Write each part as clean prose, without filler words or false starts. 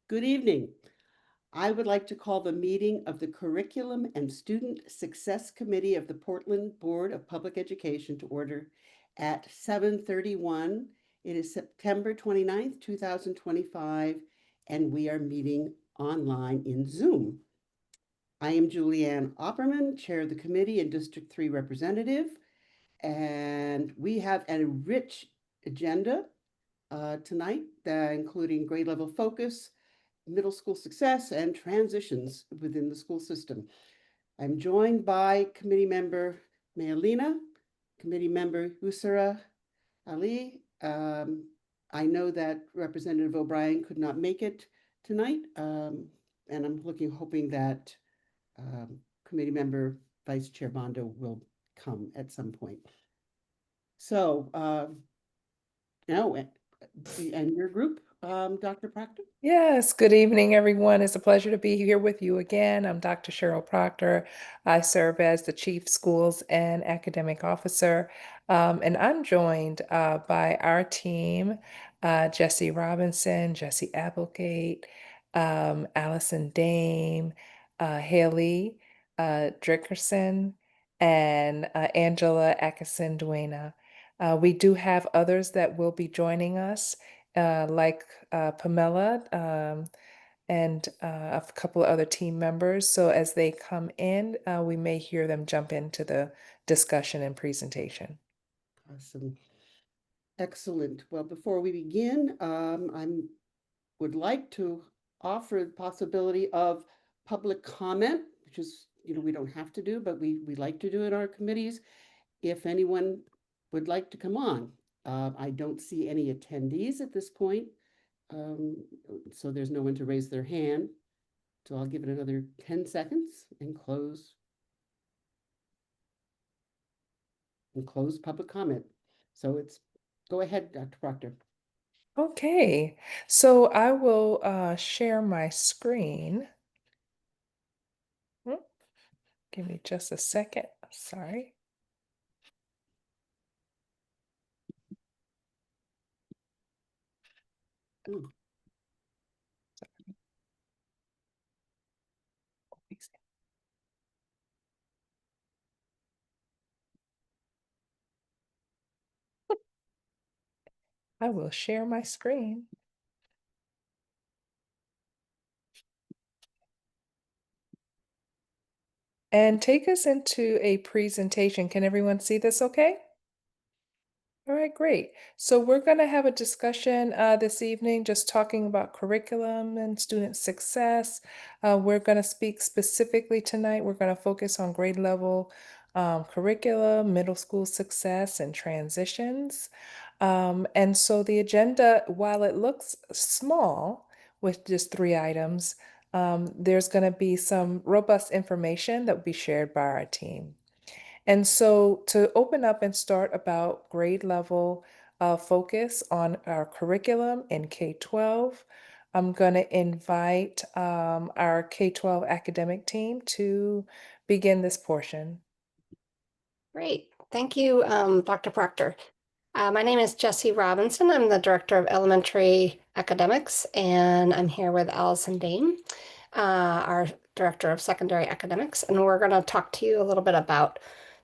Good evening. I would like to call the meeting of the Curriculum and Student Success Committee of the Portland Board of Public Education to order at 7:31. It is September 29th, 2025, and we are meeting online in Zoom. I am Julianne Opperman, Chair of the Committee and District 3 Representative, and we have a rich agenda tonight, including grade level focus, middle school success, and transitions within the school system. I'm joined by committee member Mayalina, committee member Usara Ali. I know that Representative O'Brien could not make it tonight, and I'm hoping that committee member Vice Chair Bondo will come at some point. So now, and your group, Dr. Proctor? Yes, good evening, everyone. It's a pleasure to be here with you again. I'm Dr. Cheryl Proctor. I serve as the Chief Schools and Academic Officer, and I'm joined by our team, Jesse Robinson, Jesse Applegate, Allison Dame, Haley Dickerson, and Angela Atkinson-Duena. We do have others that will be joining us like Pamela and a couple of other team members. So as they come in, we may hear them jump into the discussion and presentation. Awesome. Excellent. Well, before we begin, I would like to offer the possibility of public comment, which is, we don't have to do, but we like to do in our committees. If anyone would like to come on, I don't see any attendees at this point, so there's no one to raise their hand. So I'll give it another 10 seconds and close public comment. So go ahead, Dr. Proctor. Okay, so I will share my screen. Give me just a second. Sorry. Ooh. I will share my screen. And take us into a presentation. Can everyone see this okay? All right, great. So we're going to have a discussion this evening, just talking about curriculum and student success. We're going to speak specifically tonight. We're going to focus on grade level curriculum, middle school success, and transitions. And so the agenda, while it looks small with just 3 items, there's going to be some robust information that will be shared by our team. And so to open up and start about grade level focus on our curriculum in K-12, I'm going to invite our K-12 academic team to begin this portion. Great. Thank you, Dr. Proctor. My name is Jessie Robinson. I'm the Director of Elementary Academics, and I'm here with Allison Dame, our Director of Secondary Academics, and we're going to talk to you a little bit about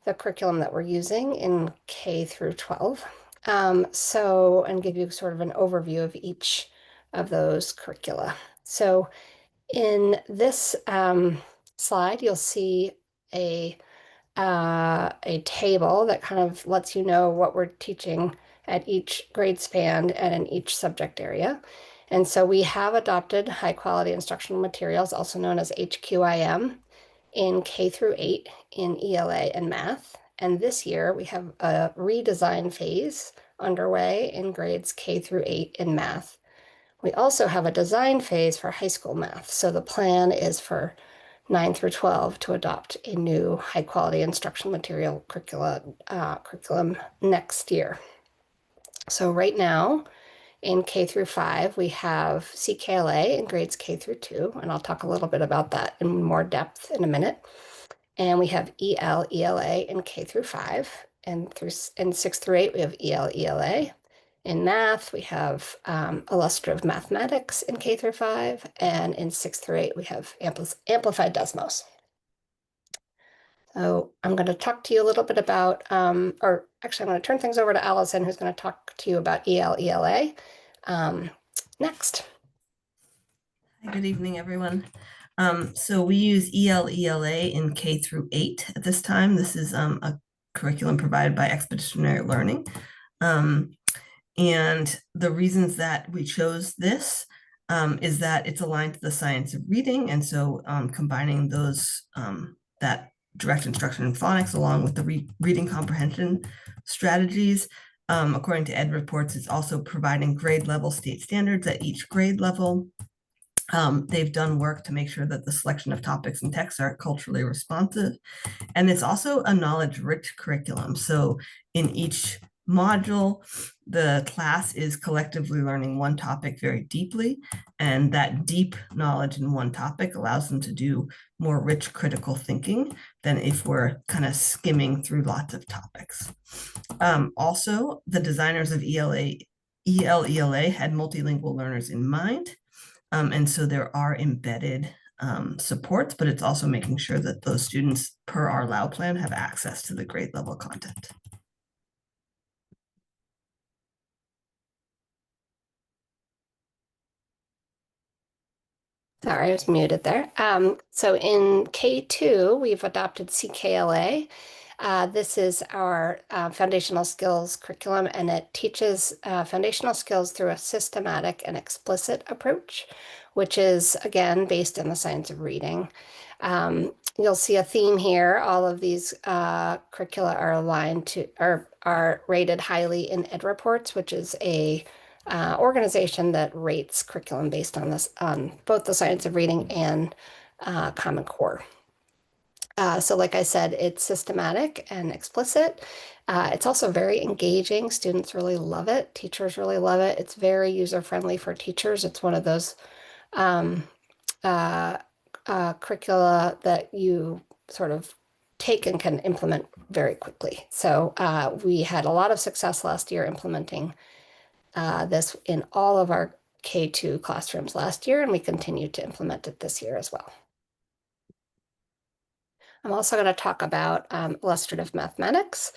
the curriculum that we're using in K through 12. And give you sort of an overview of each of those curricula. So in this slide, you'll see a table that kind of lets you know what we're teaching at each grade span and in each subject area. And so we have adopted high quality instructional materials, also known as HQIM, in K through 8 in ELA and math. And this year we have a redesign phase underway in grades K through 8 in math. We also have a design phase for high school math. So the plan is for 9 through 12 to adopt a new high quality instructional material curriculum next year. So right now in K through 5, we have CKLA in grades K through 2, and I'll talk a little bit about that in more depth in a minute. And we have ELA in K through 5, and in 6 through 8, we have ELA. In math, we have illustrative mathematics in K through 5, and in 6 through 8, we have amplified Desmos. So I'm going to talk to you a little bit about, or actually I'm going to turn things over to Allison, who's going to talk to you about EL/ELA next. Hi, good evening, everyone. So we use EL/ELA in K through 8 at this time. This is a curriculum provided by Expeditionary Learning. And the reasons that we chose this is that it's aligned to the science of reading. And so combining those, that direct instruction in phonics along with the reading comprehension strategies, according to Ed Reports, it's also providing grade level state standards at each grade level. They've done work to make sure that the selection of topics and texts are culturally responsive. And it's also a knowledge-rich curriculum. So in each module, the class is collectively learning one topic very deeply, and that deep knowledge in one topic allows them to do more rich critical thinking than if we're kind of skimming through lots of topics. Also, the designers of EL/ELA had multilingual learners in mind. And so there are embedded supports, but it's also making sure that those students per our Lao plan have access to the grade level content. Sorry, I was muted there. So in K2, we've adopted CKLA. This is our foundational skills curriculum, and it teaches foundational skills through a systematic and explicit approach, which is, again, based in the science of reading. You'll see a theme here. All of these curricula are aligned to, or are rated highly in Ed Reports, which is a organization that rates curriculum based on this, on both the science of reading and Common Core. So like I said, it's systematic and explicit. It's also very engaging. Students really love it. Teachers really love it. It's very user-friendly for teachers. It's one of those curricula that you sort of take and can implement very quickly. So we had a lot of success last year implementing this in all of our K2 classrooms last year, and we continue to implement it this year as well. I'm also going to talk about illustrative mathematics.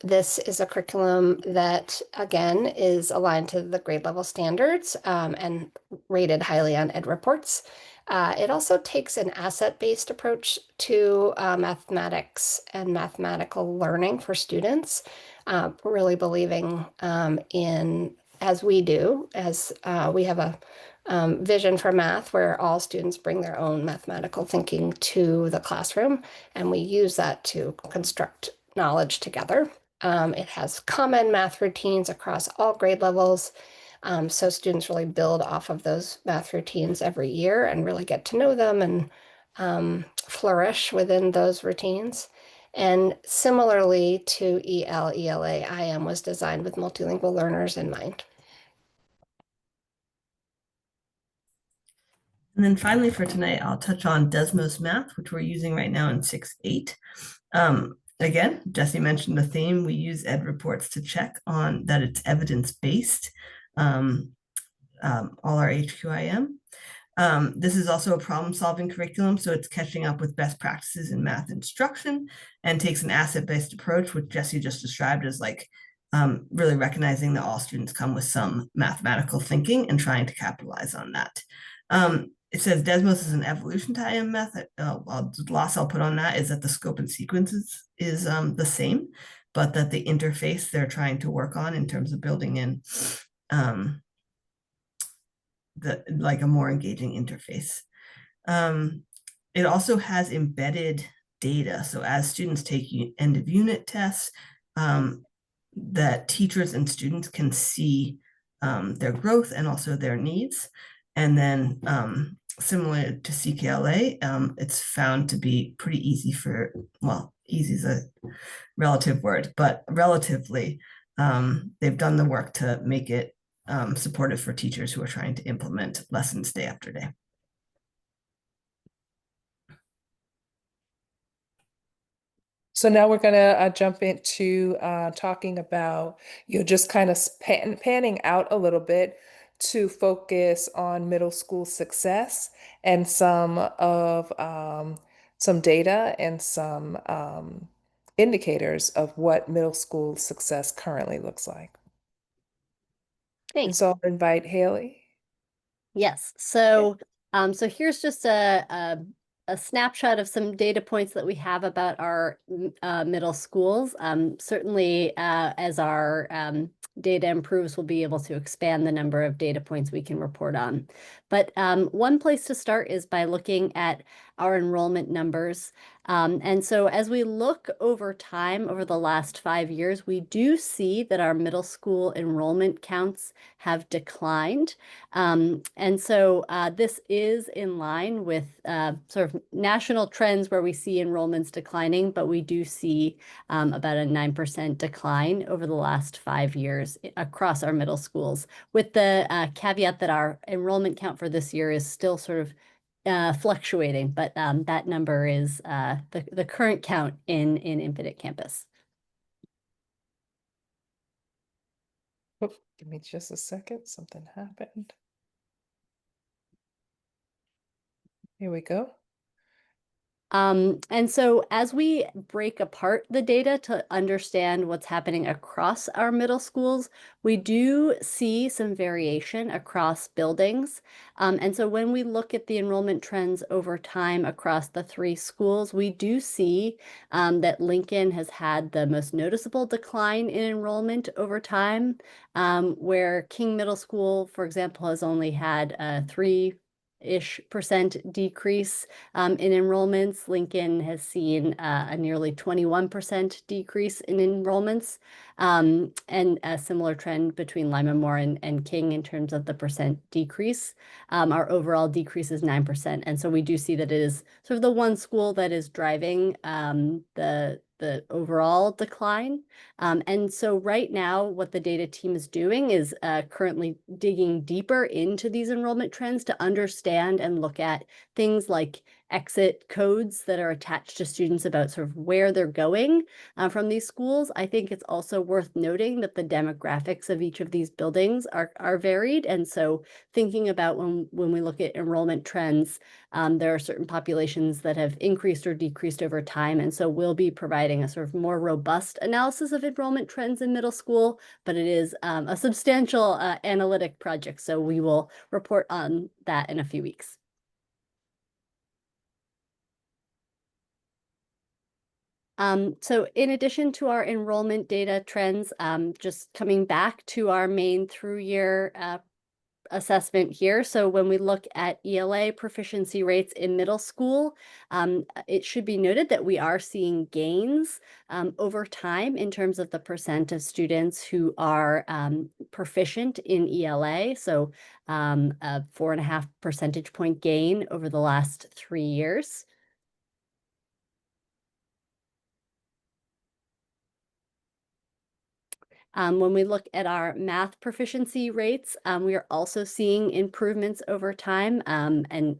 This is a curriculum that, again, is aligned to the grade level standards and rated highly on Ed Reports. It also takes an asset-based approach to mathematics and mathematical learning for students, really believing in, as we do, as we have a vision for math where all students bring their own mathematical thinking to the classroom, and we use that to construct knowledge together. It has common math routines across all grade levels, so students really build off of those math routines every year and really get to know them and flourish within those routines. And similarly to EL/ELA, IM was designed with multilingual learners in mind. And then finally for tonight, I'll touch on Desmos Math, which we're using right now in 6-8. Again, Jesse mentioned the theme. We use Ed Reports to check on that it's evidence-based, all our HQIM. This is also a problem-solving curriculum, so it's catching up with best practices in math instruction and takes an asset-based approach, which Jesse just described as like really recognizing that all students come with some mathematical thinking and trying to capitalize on that. It says Desmos is an evolution to IM method. The loss I'll put on that is that the scope and sequences is the same, but that the interface they're trying to work on in terms of building in like a more engaging interface. It also has embedded data. So as students take end of unit tests, that teachers and students can see their growth and also their needs. And then similar to CKLA, it's found to be pretty easy for, well, easy is a relative word, but relatively, they've done the work to make it supportive for teachers who are trying to implement lessons day after day. So now we're gonna jump into talking about, just kind of panning out a little bit to focus on middle school success and some data and some indicators of what middle school success currently looks like. And Thanks. so I'll invite Haley. Yes. So, so here's just a snapshot of some data points that we have about our middle schools. Certainly, as our data improves, we'll be able to expand the number of data points we can report on. But one place to start is by looking at our enrollment numbers. And so as we look over time, over the last 5 years, we do see that our middle school enrollment counts have declined. And so this is in line with sort of national trends where we see enrollments declining, but we do see about a 9% decline over the last 5 years across our middle schools, with the caveat that our enrollment count for this year is still sort of fluctuating, but that number is the current count in Infinite Campus. Oh, give me just a second. Something happened. Here we go. And so as we break apart the data to understand what's happening across our middle schools, we do see some variation across buildings. And so when we look at the enrollment trends over time across the 3 schools, we do see that Lincoln has had the most noticeable decline in enrollment over time, where King Middle School, for example, has only had a 3-ish% decrease in enrollments. Lincoln has seen a nearly 21% decrease in enrollments, and a similar trend between Lima Moore and King in terms of the percent decrease. Our overall decrease is 9%. And so we do see that it is sort of the one school that is driving the overall decline. And so right now, what the data team is doing is currently digging deeper into these enrollment trends to understand and look at things like exit codes that are attached to students about sort of where they're going from these schools. I think it's also worth noting that the demographics of each of these buildings are varied. And so thinking about when we look at enrollment trends, there are certain populations that have increased or decreased over time. And so we'll be providing a sort of more robust analysis of enrollment trends in middle school, but it is a substantial analytic project. So we will report on that in a few weeks. So in addition to our enrollment data trends, just coming back to our main through-year assessment here. So when we look at ELA proficiency rates in middle school, it should be noted that we are seeing gains over time in terms of the percent of students who are proficient in ELA. So a 4.5 percentage point gain over the last 3 years. When we look at our math proficiency rates, we are also seeing improvements over time, and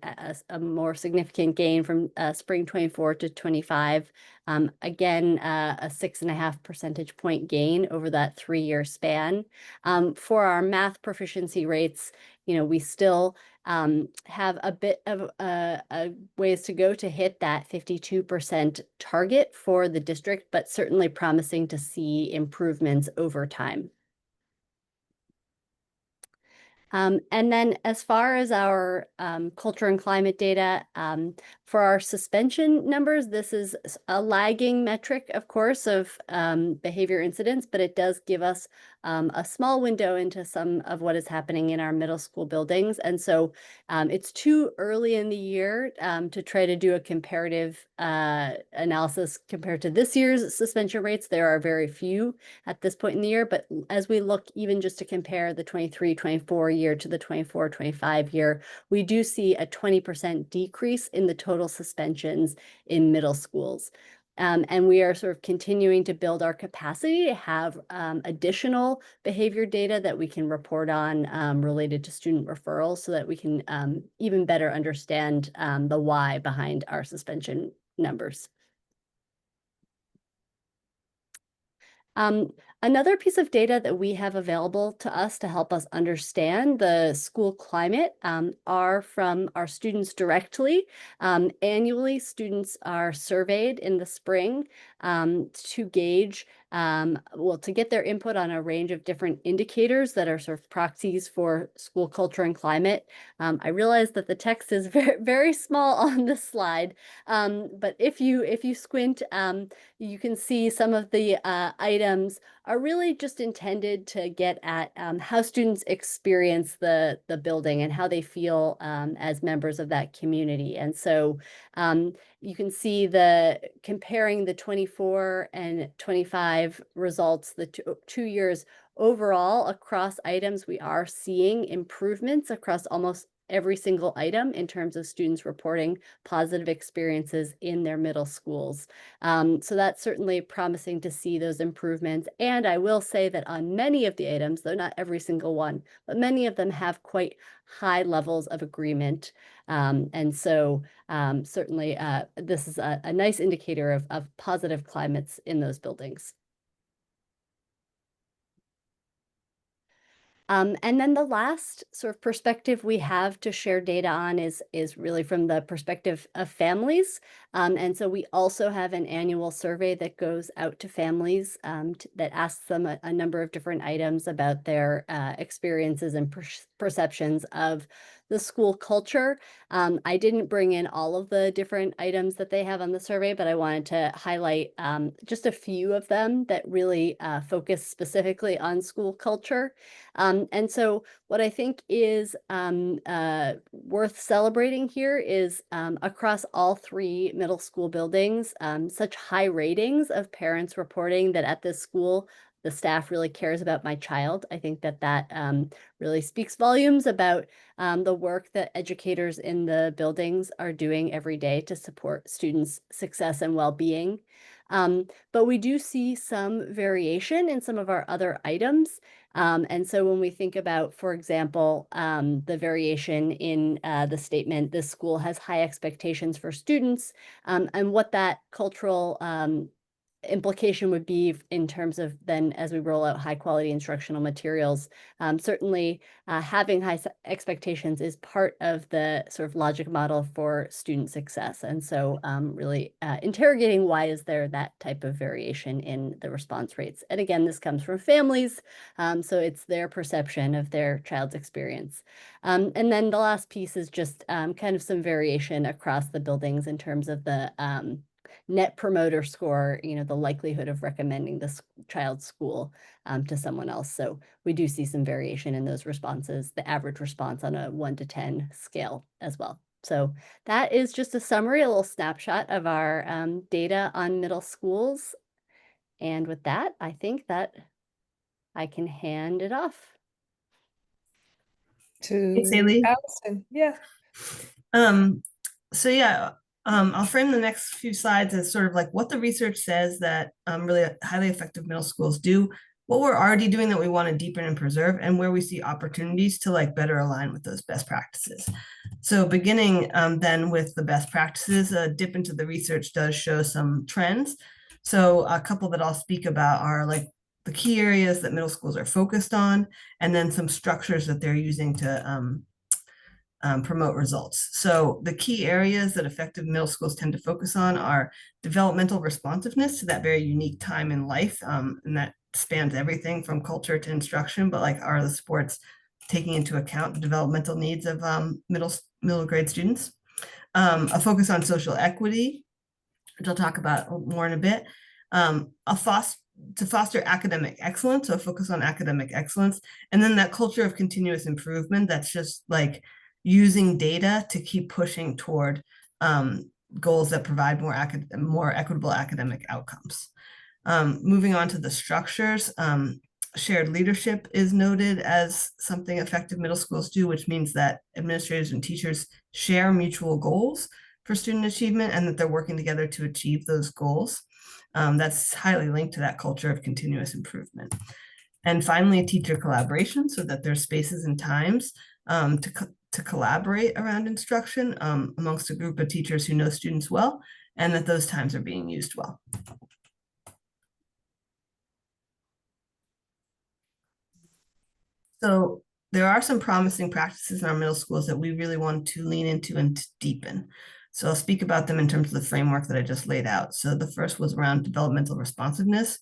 a more significant gain from spring 24 to 25. Again, a 6.5 percentage point gain over that 3-year span. For our math proficiency rates, we still have a bit of ways to go to hit that 52% target for the district, but certainly promising to see improvements over time. And then as far as our culture and climate data, for our suspension numbers, this is a lagging metric, of course, of behavior incidents, but it does give us a small window into some of what is happening in our middle school buildings. And so it's too early in the year to try to do a comparative analysis compared to this year's suspension rates. There are very few at this point in the year, but as we look even just to compare the 23-24 year to the 24-25 year, we do see a 20% decrease in the total suspensions in middle schools. And we are sort of continuing to build our capacity to have additional behavior data that we can report on related to student referrals so that we can even better understand the why behind our suspension numbers. Another piece of data that we have available to us to help us understand the school climate are from our students directly. Annually, students are surveyed in the spring to gauge, to get their input on a range of different indicators that are sort of proxies for school culture and climate. I realize that the text is very, very small on this slide, but if you squint, you can see some of the items are really just intended to get at how students experience the building and how they feel as members of that community. And so you can see comparing the 24 and 25 results, the two years overall across items, we are seeing improvements across almost every single item in terms of students reporting positive experiences in their middle schools. So that's certainly promising to see those improvements. And I will say that on many of the items, though not every single one, but many of them have quite high levels of agreement. And so certainly this is a nice indicator of positive climates in those buildings. And then the last sort of perspective we have to share data on is really from the perspective of families. And so we also have an annual survey that goes out to families that asks them a number of different items about their experiences and perceptions of the school culture. I didn't bring in all of the different items that they have on the survey, but I wanted to highlight just a few of them that really focus specifically on school culture. And so what I think is worth celebrating here is across all 3 middle school buildings, such high ratings of parents reporting that at this school, the staff really cares about my child. I think that really speaks volumes about the work that educators in the buildings are doing every day to support students' success and well-being. But we do see some variation in some of our other items. And so when we think about, for example, the variation in the statement, this school has high expectations for students, and what that cultural implication would be in terms of then as we roll out high quality instructional materials. Certainly having high expectations is part of the sort of logic model for student success. And so really interrogating why is there that type of variation in the response rates. And again, this comes from families, so it's their perception of their child's experience. And then the last piece is just kind of some variation across the buildings in terms of the Net Promoter Score, the likelihood of recommending this child's school to someone else. So we do see some variation in those responses, the average response on a 1 to 10 scale as well. So that is just a summary, a little snapshot of our data on middle schools. And with that, I think that I can hand it off. Thanks, To Haley. Allison. Yeah. So yeah, I'll frame the next few slides as sort of like what the research says that really highly effective middle schools do, what we're already doing that we want to deepen and preserve, and where we see opportunities to like better align with those best practices. So beginning then with the best practices, a dip into the research does show some trends. So a couple that I'll speak about are like the key areas that middle schools are focused on, and then some structures that they're using to promote results. So the key areas that effective middle schools tend to focus on are developmental responsiveness to that very unique time in life. And that spans everything from culture to instruction, but like are the sports taking into account the developmental needs of middle grade students. A focus on social equity, which I'll talk about more in a bit. To foster academic excellence, so a focus on academic excellence, and then that culture of continuous improvement that's just like using data to keep pushing toward goals that provide more equitable academic outcomes. Moving on to the structures, shared leadership is noted as something effective middle schools do, which means that administrators and teachers share mutual goals for student achievement and that they're working together to achieve those goals. That's highly linked to that culture of continuous improvement. And finally, teacher collaboration, so that there's spaces and times to collaborate around instruction amongst a group of teachers who know students well, and that those times are being used well. So there are some promising practices in our middle schools that we really want to lean into and to deepen. So I'll speak about them in terms of the framework that I just laid out. So the first was around developmental responsiveness.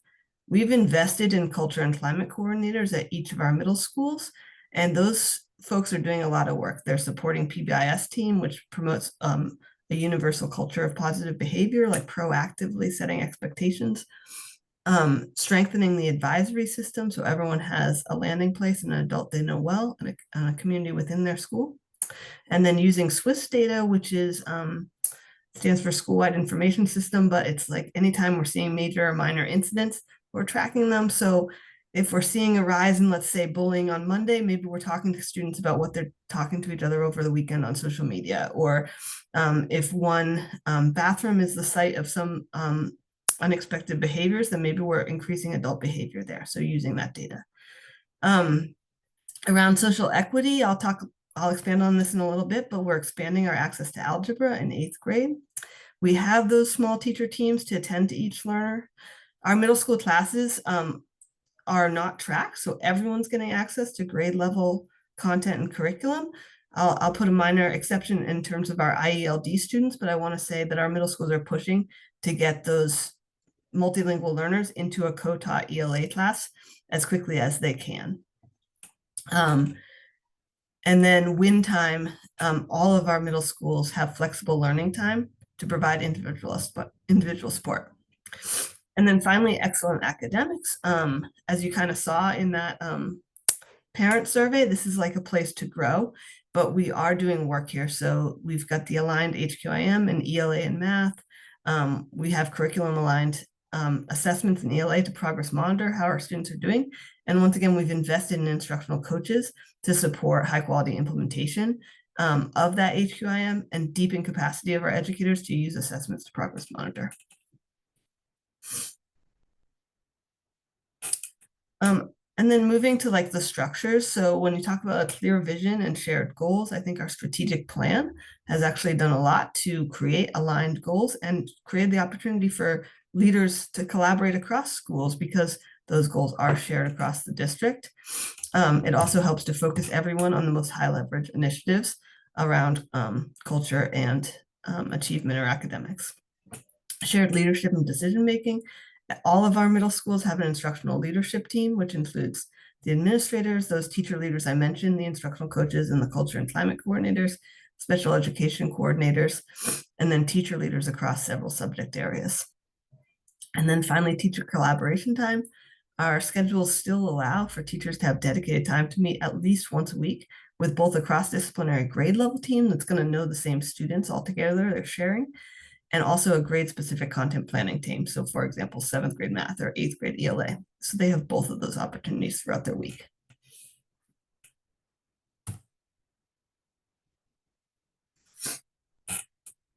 We've invested in culture and climate coordinators at each of our middle schools, and those folks are doing a lot of work. They're supporting PBIS team, which promotes a universal culture of positive behavior, like proactively setting expectations. Strengthening the advisory system so everyone has a landing place and an adult they know well and a community within their school. And then using SWIS data, which is stands for School-Wide Information System, but it's like anytime we're seeing major or minor incidents, we're tracking them. So if we're seeing a rise in, let's say, bullying on Monday, maybe we're talking to students about what they're talking to each other over the weekend on social media. Or if one bathroom is the site of some unexpected behaviors, then maybe we're increasing adult behavior there. So using that data. Around social equity, I'll expand on this in a little bit, but we're expanding our access to algebra in 8th grade. We have those small teacher teams to attend to each learner. Our middle school classes are not tracked, so everyone's getting access to grade level content and curriculum. I'll put a minor exception in terms of our IELD students, but I want to say that our middle schools are pushing to get those multilingual learners into a co-taught ELA class as quickly as they can. And then win time, all of our middle schools have flexible learning time to provide individual support. And then finally, excellent academics. As you kind of saw in that parent survey, this is like a place to grow, but we are doing work here. So we've got the aligned HQIM and ELA in math. We have curriculum aligned assessments in ELA to progress monitor how our students are doing. And once again, we've invested in instructional coaches to support high quality implementation of that HQIM and deepen capacity of our educators to use assessments to progress monitor. And then moving to like the structures. So when you talk about a clear vision and shared goals, I think our strategic plan has actually done a lot to create aligned goals and create the opportunity for leaders to collaborate across schools because those goals are shared across the district. It also helps to focus everyone on the most high leverage initiatives around culture and achievement or academics. Shared leadership and decision-making. All of our middle schools have an instructional leadership team, which includes the administrators, those teacher leaders I mentioned, the instructional coaches, and the culture and climate coordinators, special education coordinators, and then teacher leaders across several subject areas. And then finally, teacher collaboration time. Our schedules still allow for teachers to have dedicated time to meet at least once a week with both a cross-disciplinary grade level team that's going to know the same students all together they're sharing, and also a grade-specific content planning team. So for example, 7th grade math or 8th grade ELA. So they have both of those opportunities throughout their week.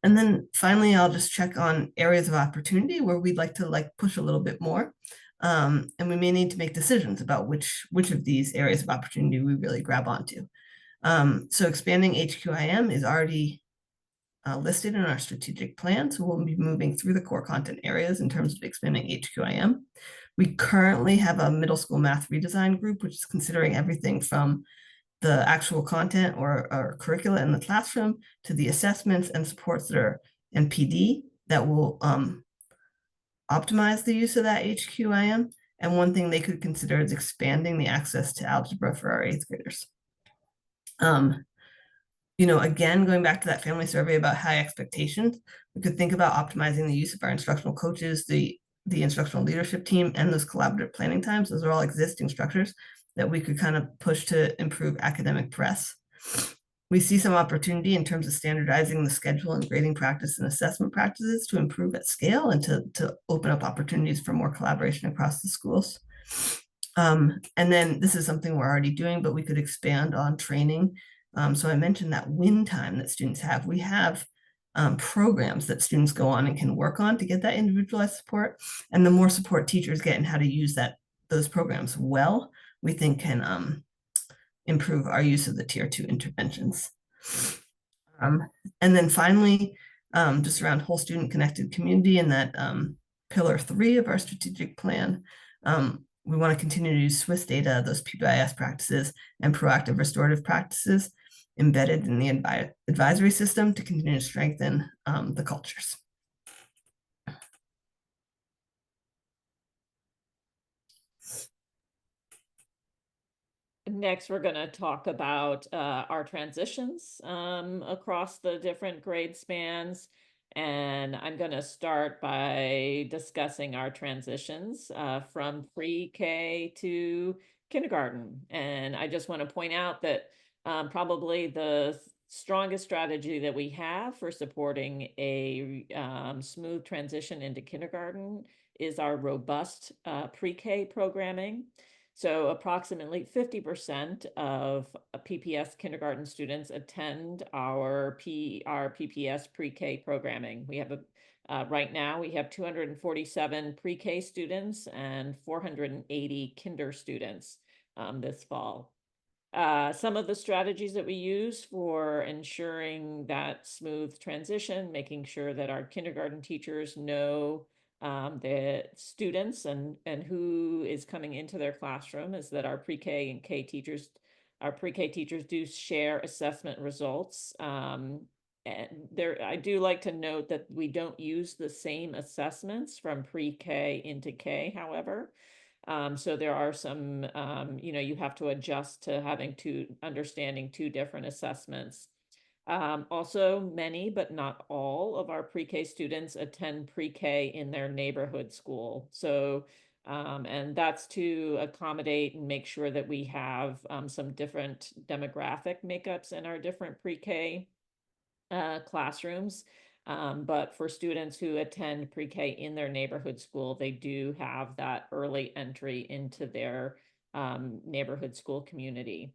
And then finally, I'll just check on areas of opportunity where we'd like to push a little bit more. And we may need to make decisions about which of these areas of opportunity we really grab onto. So expanding HQIM is already listed in our strategic plan. So we'll be moving through the core content areas in terms of expanding HQIM. We currently have a middle school math redesign group, which is considering everything from the actual content or curricula in the classroom to the assessments and supports that are in PD that will optimize the use of that HQIM. And one thing they could consider is expanding the access to algebra for our 8th graders. Again, going back to that family survey about high expectations, we could think about optimizing the use of our instructional coaches, the instructional leadership team, and those collaborative planning times. Those are all existing structures that we could kind of push to improve academic press. We see some opportunity in terms of standardizing the schedule and grading practice and assessment practices to improve at scale and to open up opportunities for more collaboration across the schools. And then this is something we're already doing, but we could expand on training. So I mentioned that win time that students have. We have programs that students go on and can work on to get that individualized support. And the more support teachers get in how to use those programs well, we think can improve our use of the tier 2 interventions. And then finally, just around whole student connected community and that pillar 3 of our strategic plan, we want to continue to use Swiss data, those PBIS practices, and proactive restorative practices embedded in the advisory system to continue to strengthen the cultures. Next, we're going to talk about our transitions across the different grade spans. And I'm going to start by discussing our transitions from pre-K to kindergarten. And I just want to point out that probably the strongest strategy that we have for supporting a smooth transition into kindergarten is our robust pre-K programming. So approximately 50% of PPS kindergarten students attend our PPS pre-K programming. We have right now we have 247 pre-K students and 480 kinder students this fall. Some of the strategies that we use for ensuring that smooth transition, making sure that our kindergarten teachers know the students and who is coming into their classroom, is that our pre-K and K teachers, our pre-K teachers do share assessment results. And I do like to note that we don't use the same assessments from pre-K into K, however. So there are some, you have to adjust to understanding two different assessments. Also, many, but not all, of our pre-K students attend pre-K in their neighborhood school. So, and that's to accommodate and make sure that we have some different demographic makeups in our different pre-K classrooms. But for students who attend pre-K in their neighborhood school, they do have that early entry into their neighborhood school community.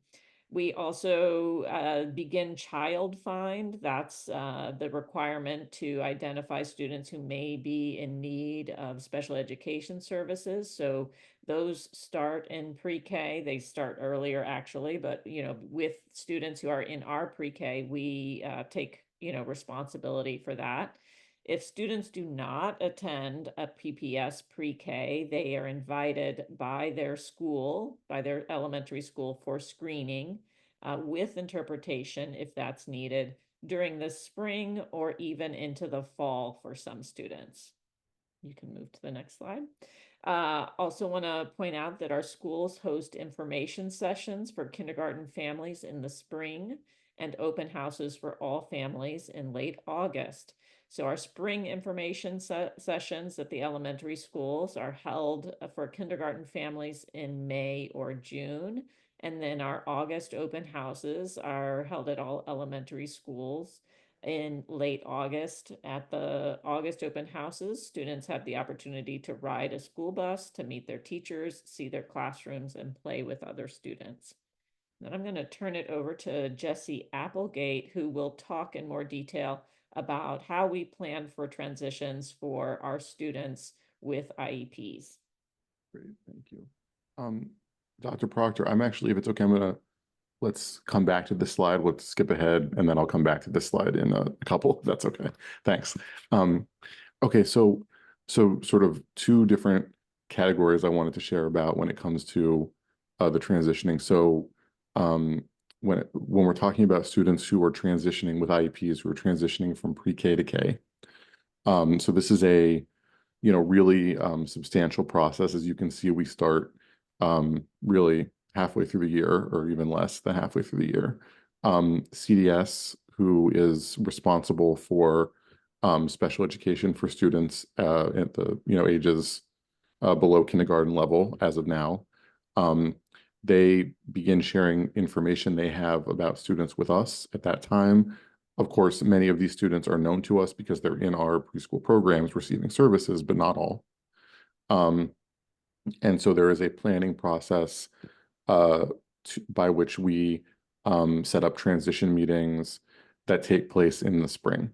We also begin child find. That's the requirement to identify students who may be in need of special education services. So those start in pre-K. They start earlier, actually, but with students who are in our pre-K, we take responsibility for that. If students do not attend a PPS pre-K, they are invited by their school, by their elementary school, for screening with interpretation if that's needed during the spring or even into the fall for some students. You can move to the next slide. Also want to point out that our schools host information sessions for kindergarten families in the spring and open houses for all families in late August. So our spring information sessions at the elementary schools are held for kindergarten families in May or June. And then our August open houses are held at all elementary schools in late August. At the August open houses, students have the opportunity to ride a school bus to meet their teachers, see their classrooms, and play with other students. Then I'm going to turn it over to Jesse Applegate, who will talk in more detail about how we plan for transitions for our students with IEPs. Great, thank you. Dr. Proctor, I'm actually, if it's okay, let's come back to this slide. Let's skip ahead, and then I'll come back to this slide in a couple, if that's okay. Thanks. Okay, so sort of two different categories I wanted to share about when it comes to the transitioning. So when we're talking about students who are transitioning with IEPs, who are transitioning from pre-K to K. So this is a really substantial process. As you can see, we start really halfway through the year, or even less than halfway through the year. CDS, who is responsible for special education for students at the ages below kindergarten level as of now, they begin sharing information they have about students with us at that time. Of course, many of these students are known to us because they're in our preschool programs receiving services, but not all. And so there is a planning process by which we set up transition meetings that take place in the spring.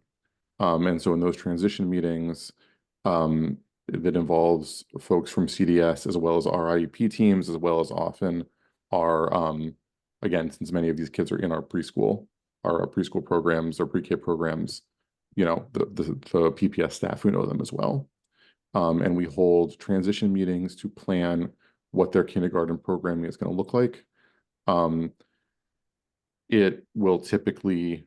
And so in those transition meetings, that involves folks from CDS, as well as our IEP teams, as well as often our, again, since many of these kids are in our preschool programs, our pre-K programs, the PPS staff who know them as well. And we hold transition meetings to plan what their kindergarten programming is going to look like. It will typically,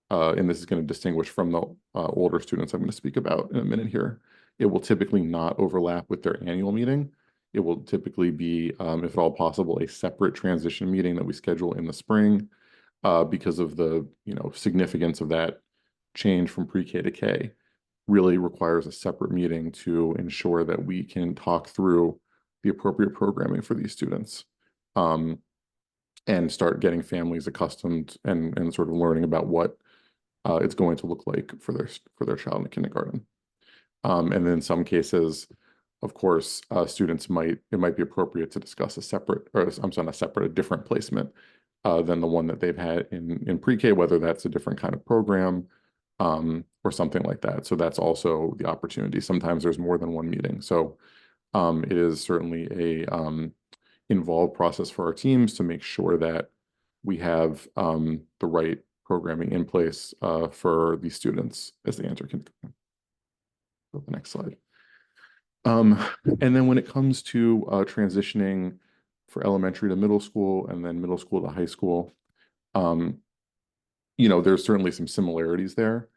and this is going to distinguish from the older students I'm going to speak about in a minute here, it will typically not overlap with their annual meeting. It will typically be, if at all possible, a separate transition meeting that we schedule in the spring, because of the significance of that change from pre-K to K. Really requires a separate meeting to ensure that we can talk through the appropriate programming for these students, and start getting families accustomed and sort of learning about what it's going to look like for their child in kindergarten. And then in some cases, of course, it might be appropriate to discuss a different placement than the one that they've had in pre-K, whether that's a different kind of program, or something like that. So that's also the opportunity. Sometimes there's more than one meeting. So it is certainly a involved process for our teams to make sure that we have the right programming in place for these students as they enter kindergarten. Go to the next slide. And then when it comes to transitioning for elementary to middle school and then middle school to high school, there's certainly some similarities there.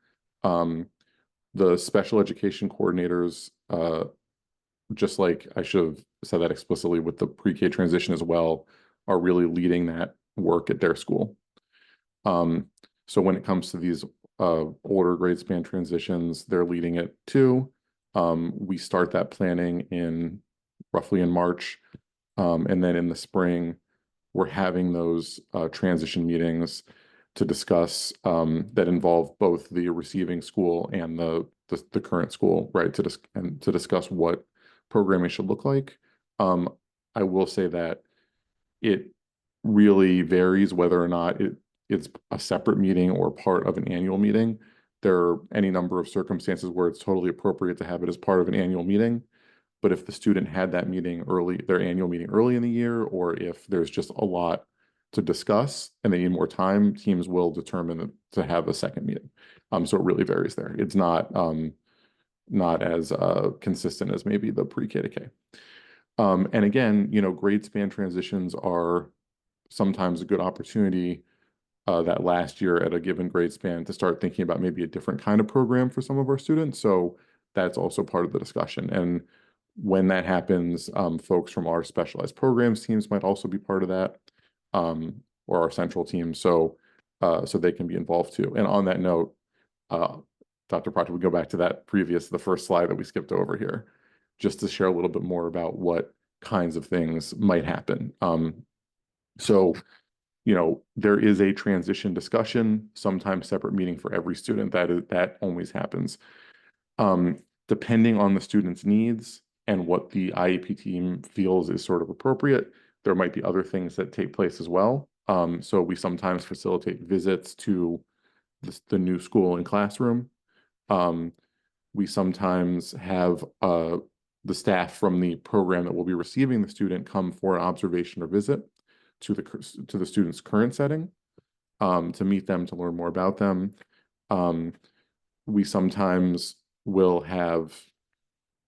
The special education coordinators, just like I should have said that explicitly with the pre-K transition as well, are really leading that work at their school. So when it comes to these older grade span transitions, they're leading it too. We start that planning roughly in March, and then in the spring, we're having those transition meetings to discuss that involve both the receiving school and the current school, right? To discuss what programming should look like. I will say that it really varies whether or not it's a separate meeting or part of an annual meeting. There are any number of circumstances where it's totally appropriate to have it as part of an annual meeting. But if the student had that meeting their annual meeting early in the year, or if there's just a lot to discuss and they need more time, teams will determine to have a second meeting. So it really varies there. It's not as consistent as maybe the pre-K to K. And again, grade span transitions are sometimes a good opportunity that last year at a given grade span to start thinking about maybe a different kind of program for some of our students. So that's also part of the discussion. And when that happens, folks from our specialized programs teams might also be part of that, or our central team. So they can be involved too. And on that note, Dr. Proctor, we go back to the first slide that we skipped over here, just to share a little bit more about what kinds of things might happen. So there is a transition discussion, sometimes separate meeting for every student. That always happens. Depending on the student's needs and what the IEP team feels is sort of appropriate, there might be other things that take place as well. So we sometimes facilitate visits to the new school and classroom. We sometimes have the staff from the program that will be receiving the student come for an observation or visit to the student's current setting, to meet them, to learn more about them. We sometimes will have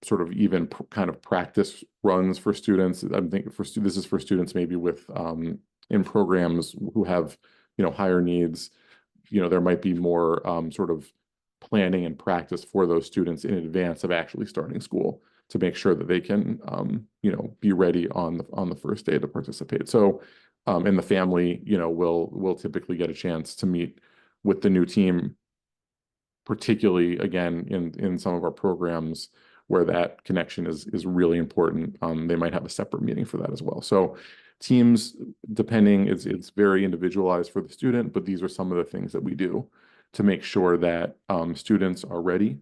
sort of even kind of practice runs for students. I'm thinking this is for students maybe with in programs who have higher needs. There might be more sort of planning and practice for those students in advance of actually starting school to make sure that they can be ready on the first day to participate. So and the family will typically get a chance to meet with the new team, particularly again in some of our programs where that connection is really important. They might have a separate meeting for that as well. So teams, depending, it's very individualized for the student, but these are some of the things that we do to make sure that students are ready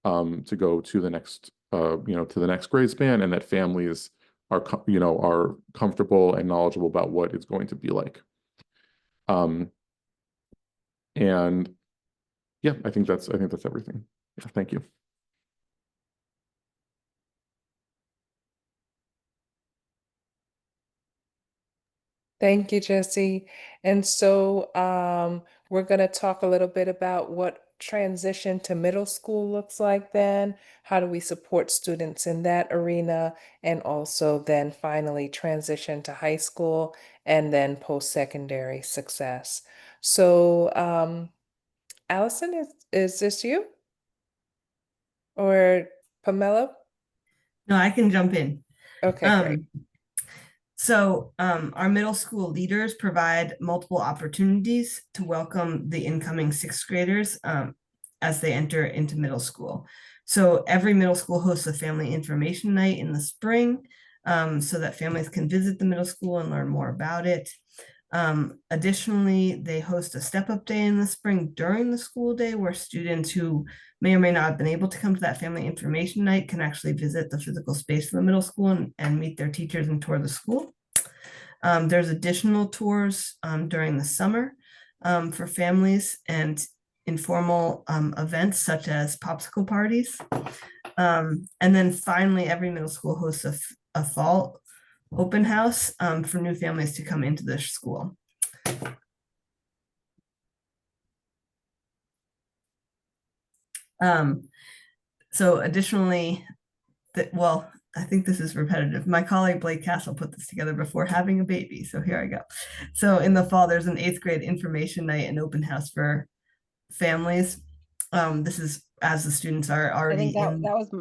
to go to the next grade span, and that families are comfortable and knowledgeable about what it's going to be like. And yeah, I think that's everything. Yeah, thank you. Thank you, Jesse. And so we're going to talk a little bit about what transition to middle school looks like then. How do we support students in that arena? And also then finally transition to high school and then post-secondary success. So Allison, is this you? Or Pamela? No, I can jump in. Okay, great. Our middle school leaders provide multiple opportunities to welcome the incoming sixth graders as they enter into middle school. So every middle school hosts a family information night in the spring so that families can visit the middle school and learn more about it. Additionally, they host a step-up day in the spring during the school day where students who may or may not have been able to come to that family information night can actually visit the physical space for the middle school and meet their teachers and tour the school. There's additional tours during the summer for families and informal events such as popsicle parties. And then finally, every middle school hosts a fall open house for new families to come into the school. So additionally, well, I think this is repetitive. My colleague Blake Castle put this together before having a baby. So here I go. So in the fall, there's an 8th grade information night and open house for families. This is as the students are I already think that was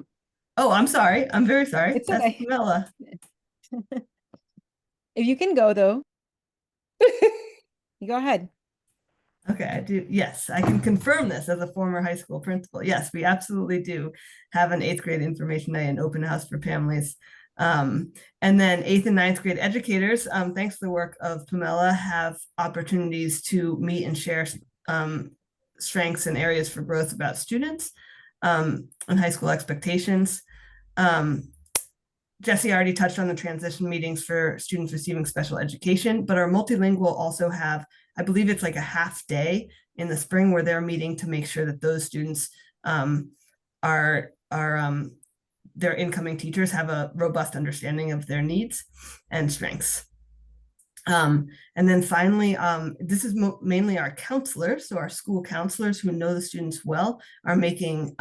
Oh, I'm sorry. I'm very sorry. It's That's okay. Camilla. If you can go though, you go ahead. Okay, I do. Yes, I can confirm this as a former high school principal. Yes, we absolutely do have an 8th grade information night and open house for families. And then 8th and 9th grade educators, thanks to the work of Pamela, have opportunities to meet and share strengths and areas for growth about students and high school expectations. Jesse already touched on the transition meetings for students receiving special education, but our multilingual also have, I believe it's like a half day in the spring where they're meeting to make sure that those students their incoming teachers have a robust understanding of their needs and strengths. And then finally, this is mainly our counselors. So our school counselors who know the students well are making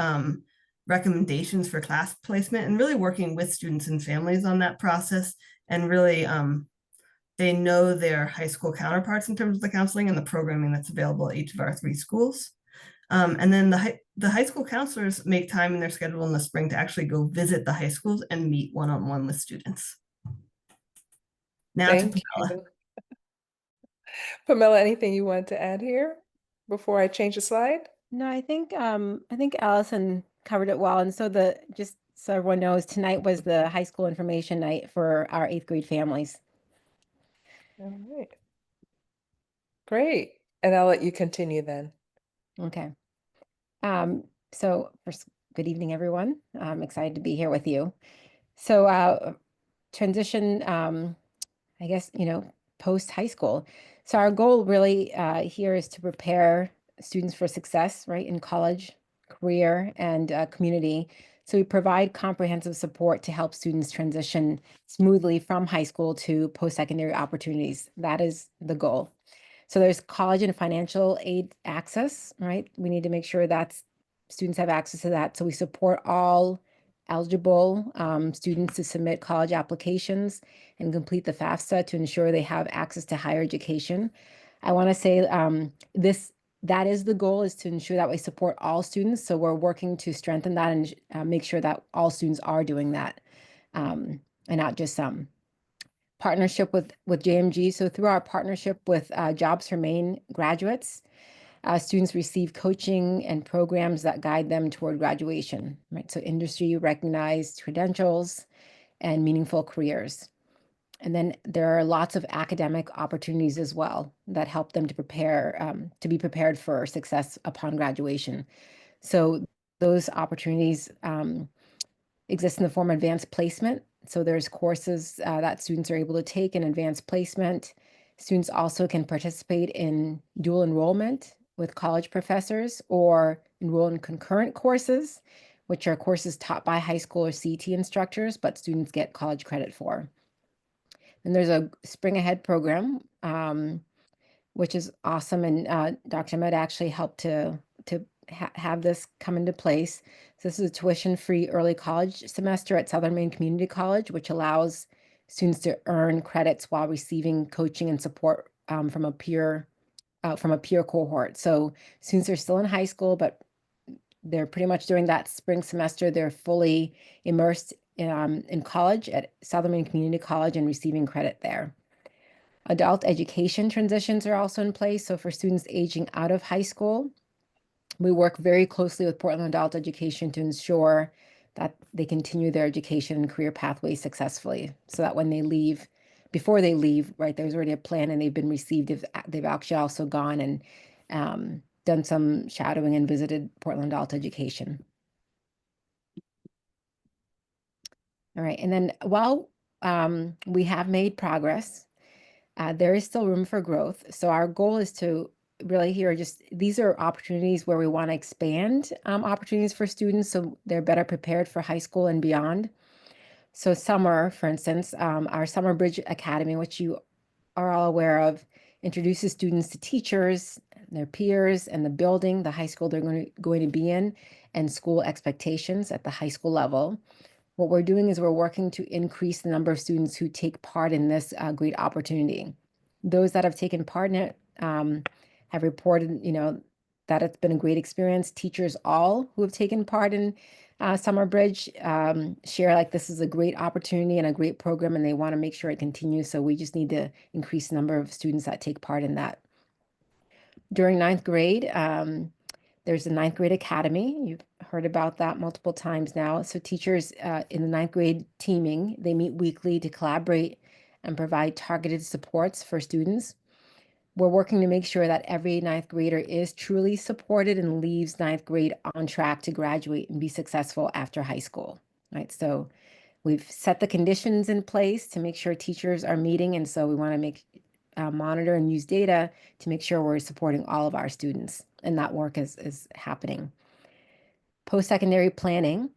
recommendations for class placement and really working with students and families on that process. And really, they know their high school counterparts in terms of the counseling and the programming that's available at each of our 3 schools. And then the high school counselors make time in their schedule in the spring to actually go visit the high schools and meet one-on-one with students. Now Thank to Pamela. you. Pamela, anything you want to add here before I change the slide? No, I think Allison covered it well. And so just so everyone knows, tonight was the high school information night for our 8th grade families. All right. Great. And I'll let you continue then. Okay. So first, good evening, everyone. I'm excited to be here with you. So transition, I guess, post high school. So our goal really here is to prepare students for success, right, in college, career, and community. So we provide comprehensive support to help students transition smoothly from high school to post-secondary opportunities. That is the goal. So there's college and financial aid access, right? We need to make sure that students have access to that. So we support all eligible students to submit college applications and complete the FAFSA to ensure they have access to higher education. I want to say that is the goal, is to ensure that we support all students. So we're working to strengthen that and make sure that all students are doing that and not just some. Partnership with JMG. So through our partnership with Jobs for Maine graduates, students receive coaching and programs that guide them toward graduation, right? So industry recognized credentials and meaningful careers. And then there are lots of academic opportunities as well that help them to be prepared for success upon graduation. So those opportunities exist in the form of advanced placement. So there's courses that students are able to take in advanced placement. Students also can participate in dual enrollment with college professors or enroll in concurrent courses, which are courses taught by high school or CT instructors, but students get college credit for. And there's a Spring Ahead program, which is awesome. And Dr. Ahmed actually helped to have this come into place. So this is a tuition-free early college semester at Southern Maine Community College, which allows students to earn credits while receiving coaching and support from a peer cohort. So students are still in high school, but they're pretty much during that spring semester, they're fully immersed in college at Southern Maine Community College and receiving credit there. Adult education transitions are also in place. So for students aging out of high school, we work very closely with Portland Adult Education to ensure that they continue their education and career pathways successfully, so that when they leave, before they leave, right, there's already a plan and they've been received. They've actually also gone and done some shadowing and visited Portland Adult Education. All right, and then while we have made progress, there is still room for growth. So our goal is to really here, just these are opportunities where we want to expand opportunities for students so they're better prepared for high school and beyond. So summer, for instance, our Summer Bridge Academy, which you are all aware of, introduces students to teachers, their peers, and the building, the high school they're going to be in, and school expectations at the high school level. What we're doing is we're working to increase the number of students who take part in this great opportunity. Those that have taken part in it have reported, that it's been a great experience. Teachers all who have taken part in Summer Bridge share like this is a great opportunity and a great program, and they want to make sure it continues. So we just need to increase the number of students that take part in that. During ninth grade, there's a ninth grade academy. You've heard about that multiple times now. So teachers in the ninth grade teaming, they meet weekly to collaborate and provide targeted supports for students. We're working to make sure that every ninth grader is truly supported and leaves ninth grade on track to graduate and be successful after high school, right? So we've set the conditions in place to make sure teachers are meeting. And so we want to monitor and use data to make sure we're supporting all of our students. And that work is happening. Post-secondary planning.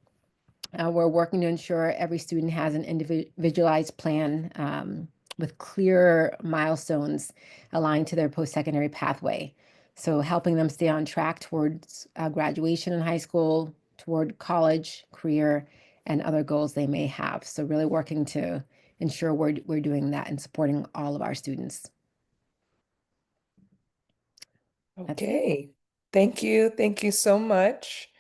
We're working to ensure every student has an individualized plan with clear milestones aligned to their post-secondary pathway. So helping them stay on track towards graduation in high school, toward college, career, and other goals they may have. So really working to ensure we're doing that and supporting all of our students. Okay, thank you. Thank you so much.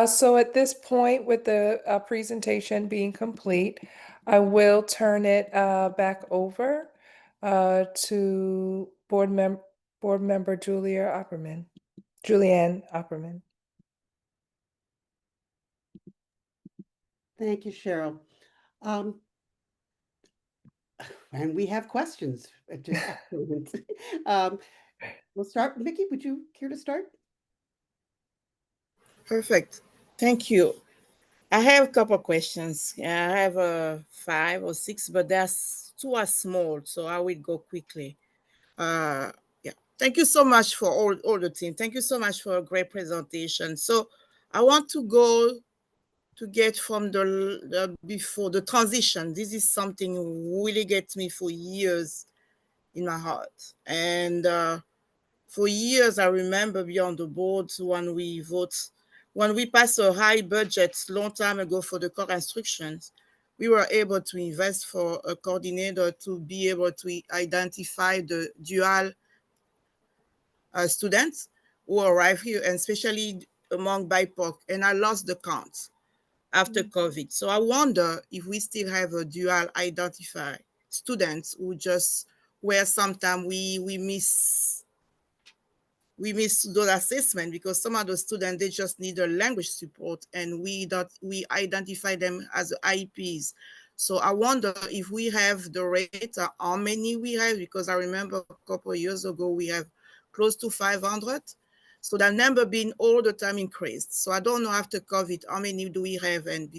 So at this point, with the presentation being complete, I will turn it back over to board member Julianne Opperman. Thank you, Cheryl. And we have questions. We'll start. Mickey, would you care to start? Perfect. Thank you. I have a couple of questions. I have 5 or 6, but that's 2 are small, so I will go quickly. Yeah. Thank you so much for all the team. Thank you so much for a great presentation. So I want to go to get from the before the transition. This is something really gets me for years in my heart. And for years, I remember beyond the boards when we passed a high budget long time ago for the core instructions, we were able to invest for a coordinator to be able to identify the dual students who arrive here, and especially among BIPOC, and I lost the count after COVID. So I wonder if we still have a dual identify students who just where sometimes we miss those assessment because some of the students they just need a language support and we identify them as IEPs. So I wonder if we have the rate, how many we have, because I remember a couple of years ago we have close to 500. So that number being all the time increased. So I don't know after COVID how many do we have, and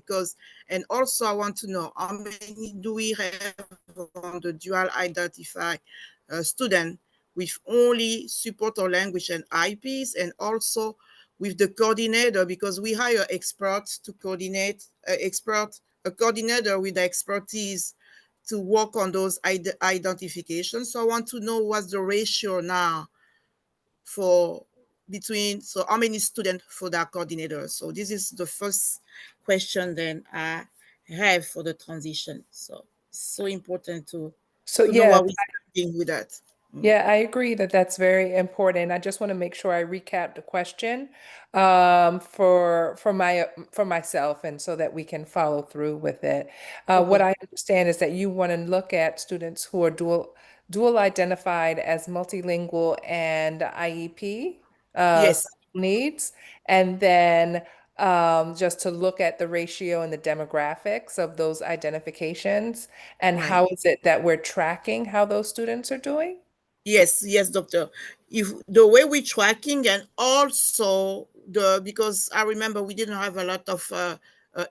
also I want to know how many do we have on the dual identify student with only support or language and IPs, and also with the coordinator, because we hire experts to coordinate, a coordinator with the expertise to work on those identifications. So I want to know what's the ratio now for between, so how many students for that coordinator? So this is the first question then I have for the transition. So it's so important to know yeah, what we're doing with that. yeah, I agree that that's very important. I just want to make sure I recap the question for myself, and so that we can follow through with it. What Okay. I understand is that you want to look at students who are dual identified as multilingual and IEP Yes. needs, and then just to look at the ratio and the demographics of those identifications, and Right. how is it that we're tracking how those students are doing? Yes, yes, doctor. If the way we're tracking, and also because I remember we didn't have a lot of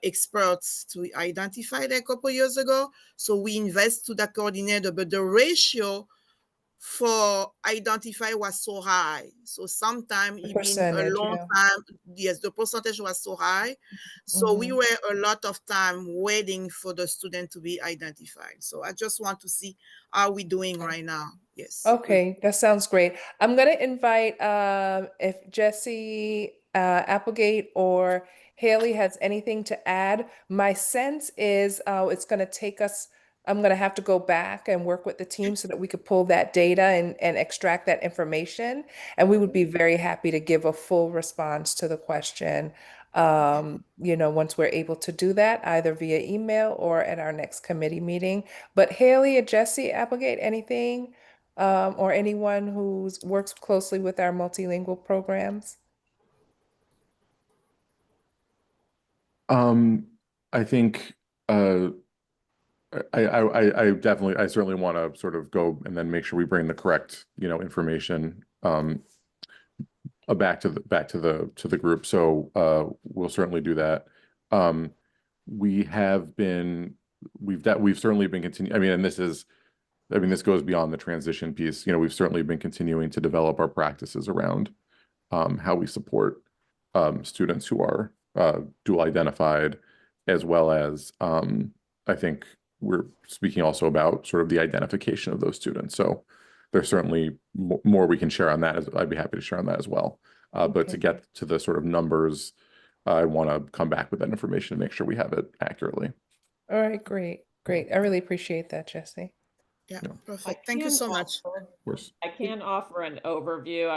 experts to identify that a couple years ago, so we invest to the coordinator, but the ratio for identify was so high. So sometimes The it been a percentage, long yeah. time. Yes, the percentage was so high. So we Mhm. were a lot of time waiting for the student to be identified. So I just want to see how we doing right now. Yes. Okay, that sounds great. I'm gonna invite if Jesse Applegate or Haley has anything to add. My sense is it's gonna take us, I'm gonna have to go back and work with the team so that we could pull that data and extract that information. And we would be very happy to give a full response to the question, once we're able to do that, either via email or at our next committee meeting. But Haley or Jesse Applegate, anything? Or anyone who works closely with our multilingual programs? I think I definitely, I certainly want to sort of go and then make sure we bring the correct, information back to the group. So we'll certainly do that. We have been, we've certainly been continuing. I mean, and this goes beyond the transition piece. We've certainly been continuing to develop our practices around how we support students who are dual identified, as well as I think we're speaking also about sort of the identification of those students. So there's certainly more we can share on that. I'd be happy to share on that as well. But to get to the sort of numbers, I want to come back with that information to make sure we have it accurately. All right, great, great. I really appreciate that, Jesse. Yeah, Yeah. perfect. Thank you so much. Of course. I can offer an overview.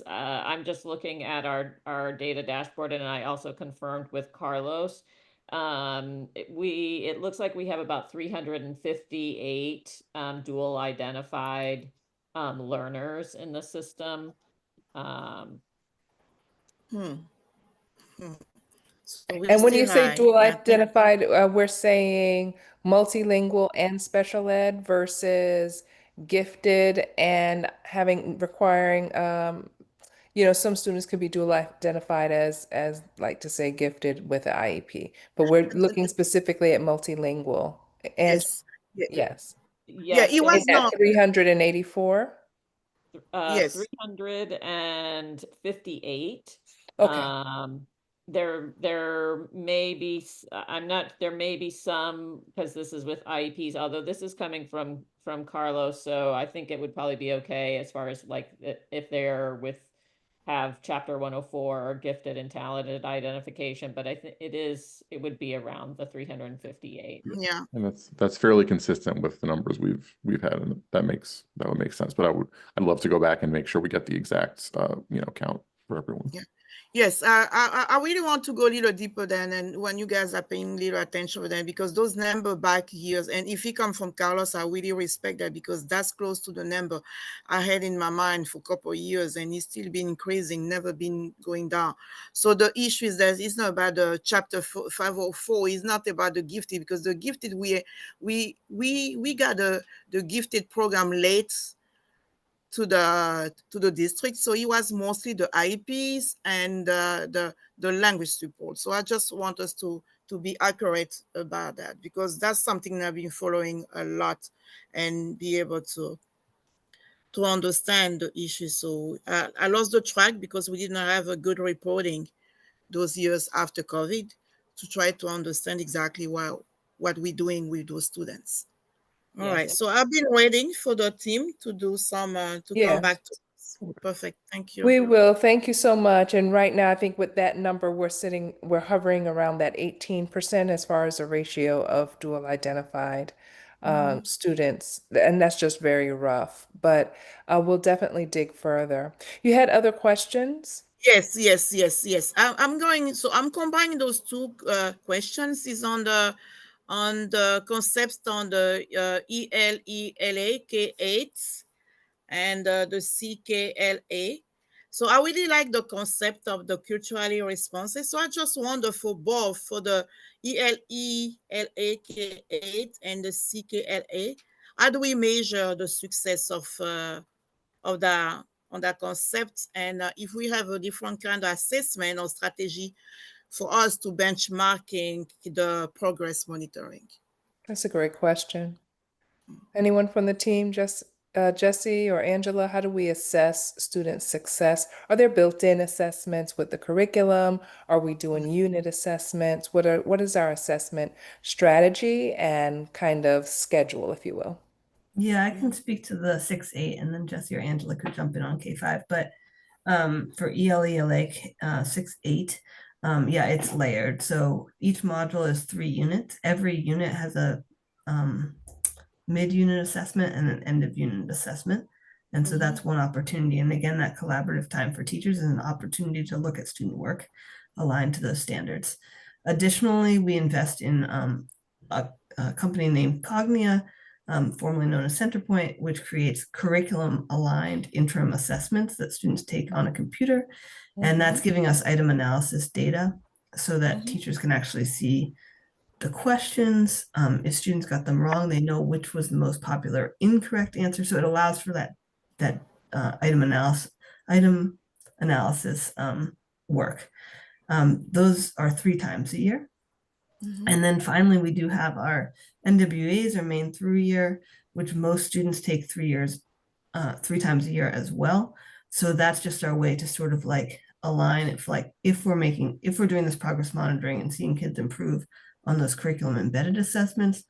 I'm just looking at our data dashboard, and I also confirmed with Carlos. It looks like we have about 358 dual identified learners in the system. So we're And when you still say high. dual Yeah, identified, we're saying multilingual and special ed versus gifted and requiring, some students could be dual identified as like to say gifted with an IEP, but we're looking specifically at multilingual and yes. Yeah, yes, yeah, Yes, it so in was that not. 384. Yes. 358. Okay. There may be, there may be some, because this is with IEPs, although this is coming from Carlos, so I think it would probably be okay as far as like if they're have chapter 104 or gifted and talented identification, but I think it would be around the 358. Yeah. And that's fairly consistent with the numbers we've had, and that would make sense. But I'd love to go back and make sure we get the exact count for everyone. Yeah. Yes, I really want to go a little deeper then, and when you guys are paying little attention to them, because those number back years, and if it come from Carlos, I really respect that, because that's close to the number I had in my mind for a couple of years, and it's still been increasing, never been going down. So the issue is that it's not about the chapter 504, it's not about the gifted, because the gifted, we got the gifted program late to the district, so it was mostly the IEPs and the language support. So I just want us to be accurate about that, because that's something that I've been following a lot and be able to understand the issue. So I lost the track because we didn't have a good reporting those years after COVID to try to understand exactly what we're doing with those students. All Yes, right, so I've been waiting for the team to do some to come Yeah. back to us. Perfect. Thank you. We will. Thank you so much. And right now, I think with that number, we're hovering around that 18% as far as the ratio of dual identified students. And that's just very rough, but we'll definitely dig further. You had other questions? Yes, yes, yes, yes. I'm going. So I'm combining those two questions. Is on the concepts on the ELELA K8 and the CKLA. So I really like the concept of the culturally responses. So I just wonder for both, for the ELELA K8 and the CKLA, how do we measure the success of the on that concept, and if we have a different kind of assessment or strategy for us to benchmarking the progress monitoring? That's a great question. Anyone from the team, Jesse or Angela, how do we assess student success? Are there built-in assessments with the curriculum? Are we doing unit assessments? What is our assessment strategy and kind of schedule, if you will? Yeah, I can speak to the 6-8, and then Jesse or Angela could jump in on K5. But for ELELA 6-8, yeah, it's layered. So each module is 3 units. Every unit has a mid-unit assessment and an end-of-unit assessment. And so that's one opportunity. And again, that collaborative time for teachers is an opportunity to look at student work aligned to those standards. Additionally, we invest in a company named Cognia, formerly known as Centerpoint, which creates curriculum-aligned interim assessments that students take on a computer. And that's giving us item analysis data so that teachers can actually see the questions. If students got them wrong, they know which was the most popular incorrect answer. So it allows for that item analysis work. Those are 3 times a year. And then finally, we do have our NWAs, our main through year, which most students take 3 times a year as well. So that's just our way to sort of like align if we're doing this progress monitoring and seeing kids improve on those curriculum embedded assessments,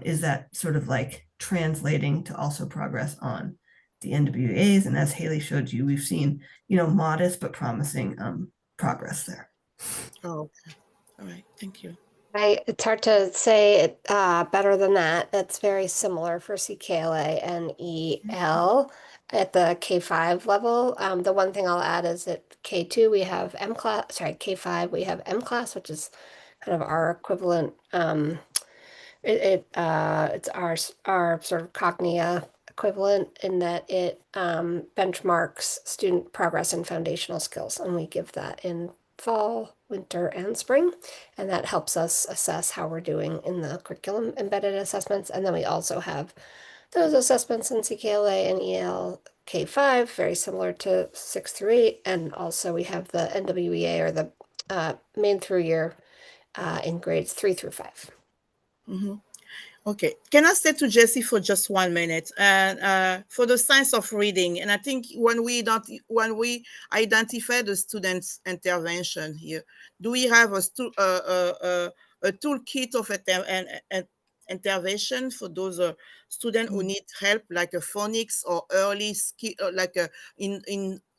is that sort of like translating to also progress on the NWAs. And as Haley showed you, we've seen, modest but promising progress there. Oh, okay. All right. Thank you. It's hard to say it better than that. It's very similar for CKLA and EL at the K5 level. The one thing I'll add is at K2 we have M class, sorry, K5 we have M class, which is kind of our equivalent. It's our sort of Cognia equivalent in that it benchmarks student progress and foundational skills, and we give that in fall, winter, and spring, and that helps us assess how we're doing in the curriculum embedded assessments. And then we also have those assessments in CKLA and EL K5, very similar to 6 through 8, and also we have the NWEA or the main through year in grades 3 through 5. Okay, can I stay to Jesse for just 1 minute? And for the science of reading, and I think when we identify the students' intervention here, do we have a toolkit of intervention for those students who need help, like a phonics or early skill, like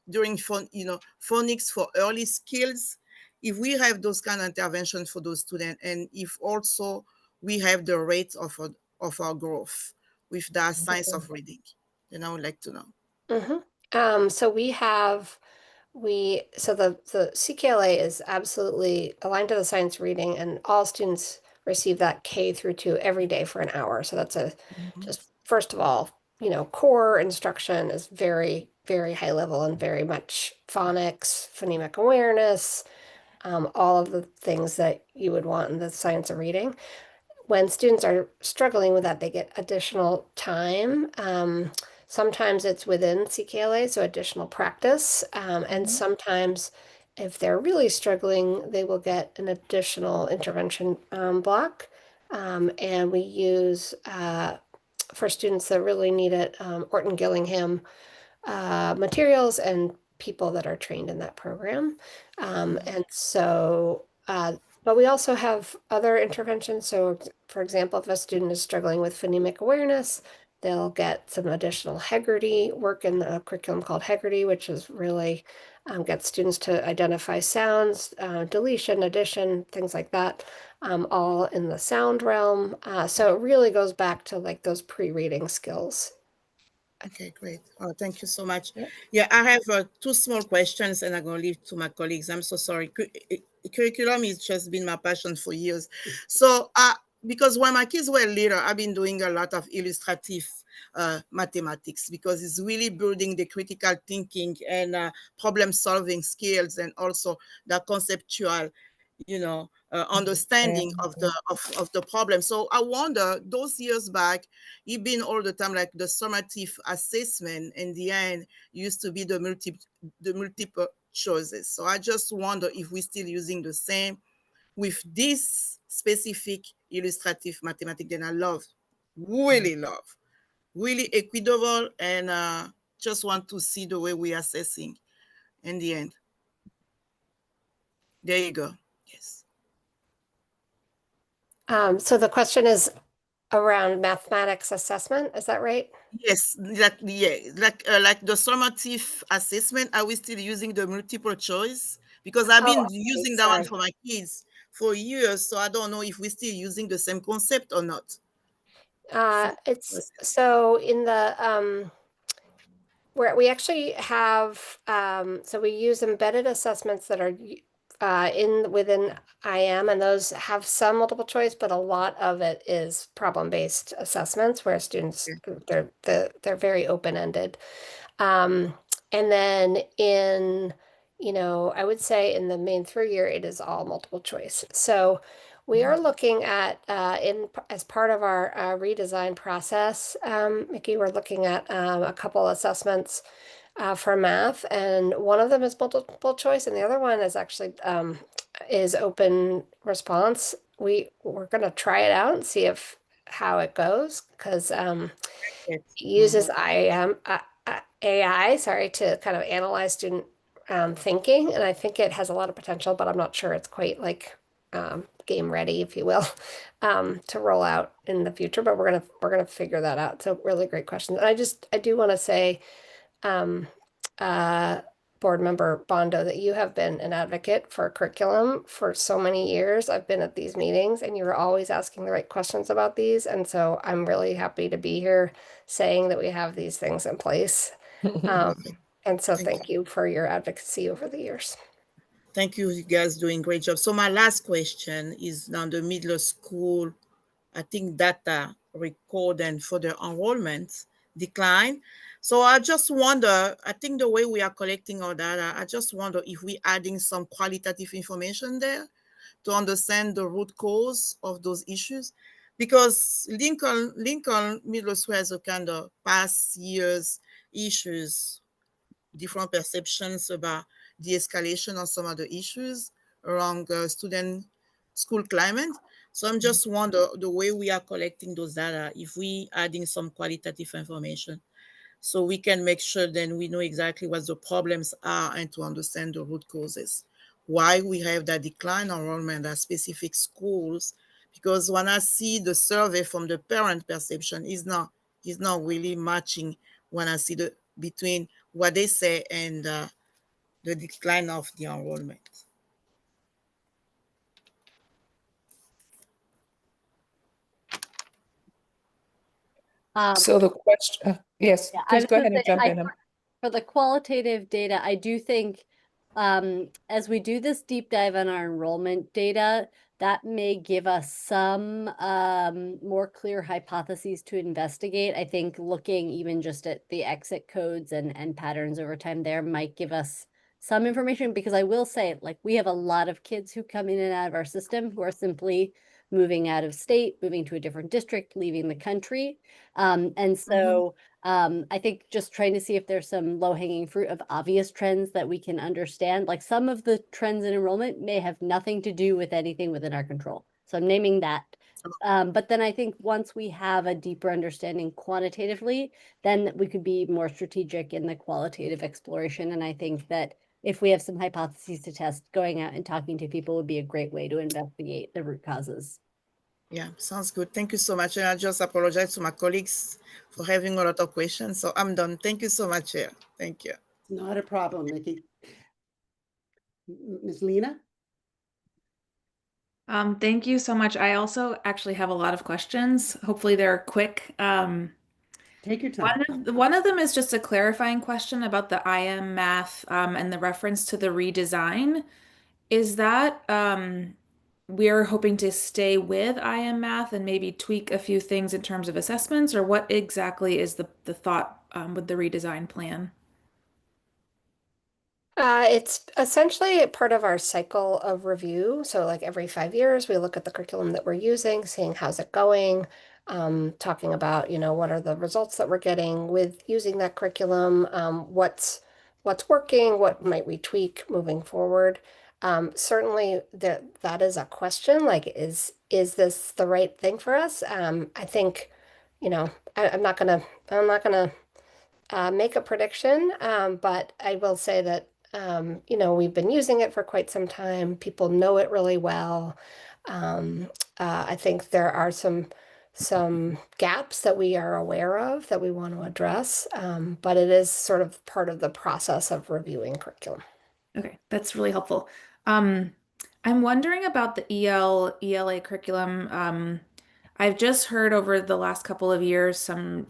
during phonics for early skills? If we have those kind of interventions for those students, and if also we have the rate of our growth with the science of reading, then I would like to know. So the CKLA is absolutely aligned to the science reading, and all students receive that K through 2 every day for an hour. So that's just first of all, core instruction is very, very high level and very much phonics, phonemic awareness, all of the things that you would want in the science of reading. When students are struggling with that, they get additional time. Sometimes it's within CKLA, so additional practice. And sometimes if they're really struggling, they will get an additional intervention block. And we use, for students that really need it, Orton Gillingham materials and people that are trained in that program. And so, but we also have other interventions. So, for example, if a student is struggling with phonemic awareness, They'll get some additional Heggerty work in the curriculum called Heggerty, which is really get students to identify sounds, deletion, addition, things like that, all in the sound realm. So it really goes back to like those pre-reading skills. Okay, great. Oh, thank you so much. Yep. Yeah, I have two small questions and I'm going to leave to my colleagues. I'm so sorry. Curriculum has just been my passion for years. So, because when my kids were little, I've been doing a lot of illustrative mathematics because it's really building the critical thinking and problem solving skills and also the conceptual understanding of the problem. So I wonder, those years back, it been all the time like the summative assessment in the end used to be the multiple choices. So I just wonder if we're still using the same with this specific illustrative mathematics that I love, really love, really equitable, and just want to see the way we're assessing in the end. There you go. Yes. So the question is around mathematics assessment, is that right? Yes, like the summative assessment. Are we still using the multiple choice? Because I've been using that one for my kids for years, so I don't know if we're still using the same concept or not. It's so in the where we actually have so we use embedded assessments that are within IM, and those have some multiple choice, but a lot of it is problem-based assessments where students they're very open-ended. And then in, I would say in the main 3-year, it is all multiple choice. So we are looking at as part of our redesign process, Mickey, we're looking at a couple assessments for math, and one of them is multiple choice, and the other one is actually is open response. We're going to try it out and see how it goes, because it uses AI, to kind of analyze student thinking, and I think it has a lot of potential, but I'm not sure it's quite like game ready, if you will, to roll out in the future. But we're gonna figure that out. So really great question. And I do want to say, Board Member Bondo, that you have been an advocate for curriculum for so many years. I've been at these meetings and you're always asking the right questions about these. And so I'm really happy to be here saying that we have these things in place. And so thank you for your advocacy over the years. Thank you. You guys doing great job. So my last question is now the middle school, I think, data record and for the enrollment decline. So I just wonder, I think the way we are collecting our data, I just wonder if we're adding some qualitative information there to understand the root cause of those issues. Because Lincoln Middle School has a kind of past years issues, different perceptions about de-escalation on some of the issues around student school climate. So I'm just wonder the way we are collecting those data, if we adding some qualitative information, so we can make sure then we know exactly what the problems are and to understand the root causes. Why we have that decline enrollment at specific schools, because when I see the survey from the parent perception is not really matching when I see the between what they say and the decline of the enrollment. So the question, yes, Yeah, please go ahead and jump in. For the qualitative data, I do think as we do this deep dive on our enrollment data, that may give us some more clear hypotheses to investigate. I think looking even just at the exit codes and patterns over time there might give us some information, because I will say, like, we have a lot of kids who come in and out of our system who are simply moving out of state, moving to a different district, leaving the country. And so I think just trying to see if there's some low-hanging fruit of obvious trends that we can understand. Like, some of the trends in enrollment may have nothing to do with anything within our control. So I'm naming that. But then I think once we have a deeper understanding quantitatively, then we could be more strategic in the qualitative exploration. And I think that if we have some hypotheses to test, going out and talking to people would be a great way to investigate the root causes. Yeah, sounds good. Thank you so much. And I just apologize to my colleagues for having a lot of questions. So I'm done. Thank you so much, Chair. Thank you. Not a problem, Nikki. Ms. Lena? Thank you so much. I also actually have a lot of questions. Hopefully they're quick. Take your time. One of them is just a clarifying question about the IM math and the reference to the redesign. Is that we're hoping to stay with IM math and maybe tweak a few things in terms of assessments, or what exactly is the thought with the redesign plan? It's essentially part of our cycle of review. So like every 5 years, we look at the curriculum that we're using, seeing how's it going, talking about, what are the results that we're getting with using that curriculum, what's working, what might we tweak moving forward. Certainly that is a question, like, is this the right thing for us? I think, I'm not gonna make a prediction, but I will say that we've been using it for quite some time. People know it really well. I think there are some gaps that we are aware of that we want to address, but it is sort of part of the process of reviewing curriculum. Okay, that's really helpful. Um, I'm wondering about the ELA curriculum. I've just heard over the last couple of years some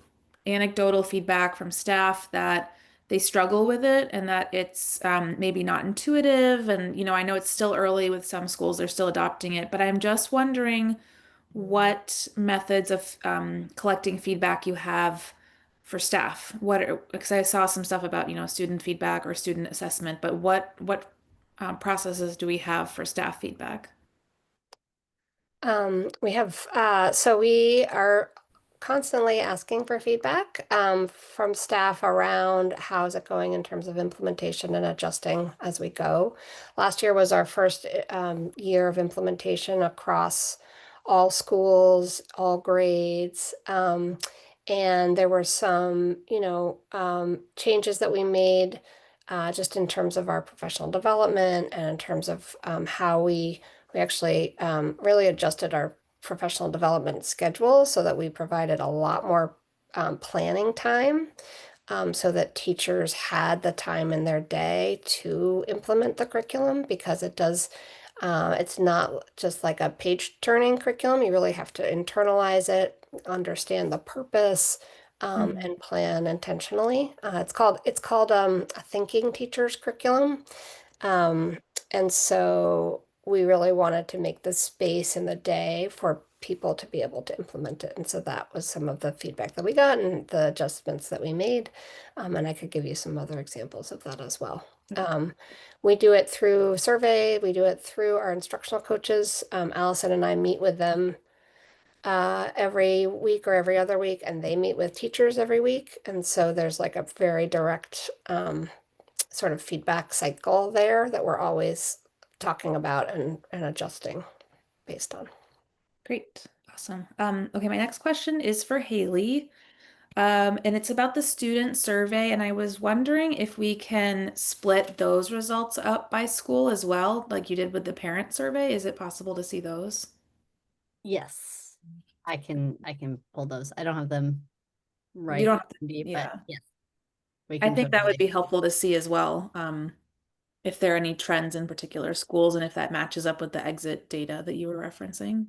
anecdotal feedback from staff that they struggle with it and that it's maybe not intuitive. And, I know it's still early with some schools, they're still adopting it, but I'm just wondering what methods of collecting feedback you have for staff. Because I saw some stuff about, student feedback or student assessment, but what processes do we have for staff feedback? So we are constantly asking for feedback from staff around how's it going in terms of implementation and adjusting as we go. Last year was our first year of implementation across all schools, all grades. And there were some, changes that we made just in terms of our professional development and in terms of how we actually really adjusted our professional development schedule so that we provided a lot more planning time so that teachers had the time in their day to implement the curriculum, because it's not just like a page turning curriculum. You really have to internalize it, understand the purpose, and plan intentionally. It's called a thinking teacher's curriculum. Um, and so we really wanted to make the space in the day for people to be able to implement it. And so that was some of the feedback that we got and the adjustments that we made. And I could give you some other examples of that as well. We do it through survey. We do it through our instructional coaches. Allison and I meet with them every week or every other week, and they meet with teachers every week. And so there's like a very direct sort of feedback cycle there that we're always talking about and adjusting based on. Great. Awesome. Okay, my next question is for Haley. And it's about the student survey, and I was wondering if we can split those results up by school as well, like you did with the parent survey. Is it possible to see those? Yes, I can pull those. I don't have them right. You don't have to, but yeah. yes, we I can think that would totally. be helpful to see as well, if there are any trends in particular schools and if that matches up with the exit data that you were referencing.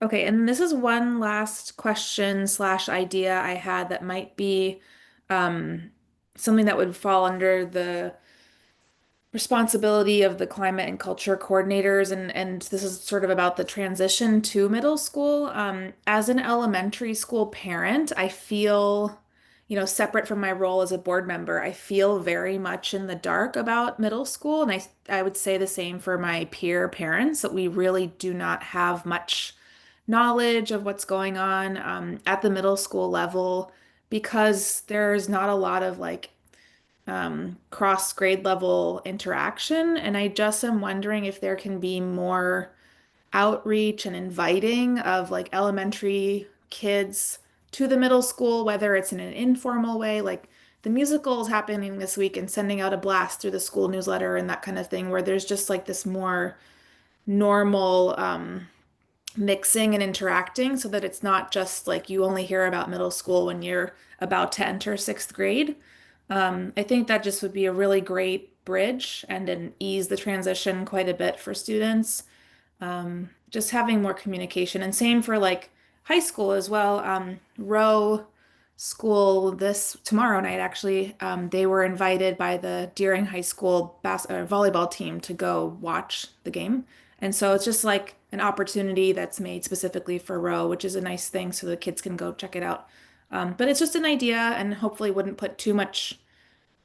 Okay, and this is one last question slash idea I had that might be something that would fall under the responsibility of the climate and culture coordinators, and this is sort of about the transition to middle school. As an elementary school parent, I feel, separate from my role as a board member, I feel very much in the dark about middle school, and I would say the same for my peer parents, that we really do not have much knowledge of what's going on at the middle school level, because there's not a lot of like cross grade level interaction. And I just am wondering if there can be more outreach and inviting of like elementary kids to the middle school, whether it's in an informal way, like the musical is happening this week and sending out a blast through the school newsletter and that kind of thing, where there's just like this more normal mixing and interacting so that it's not just like you only hear about middle school when you're about to enter sixth grade. I think that just would be a really great bridge and then ease the transition quite a bit for students. Just having more communication, and same for like high school as well. Row school this tomorrow night actually, they were invited by the Deering High School volleyball team to go watch the game. And so it's just like an opportunity that's made specifically for row, which is a nice thing so the kids can go check it out. But it's just an idea and hopefully wouldn't put too much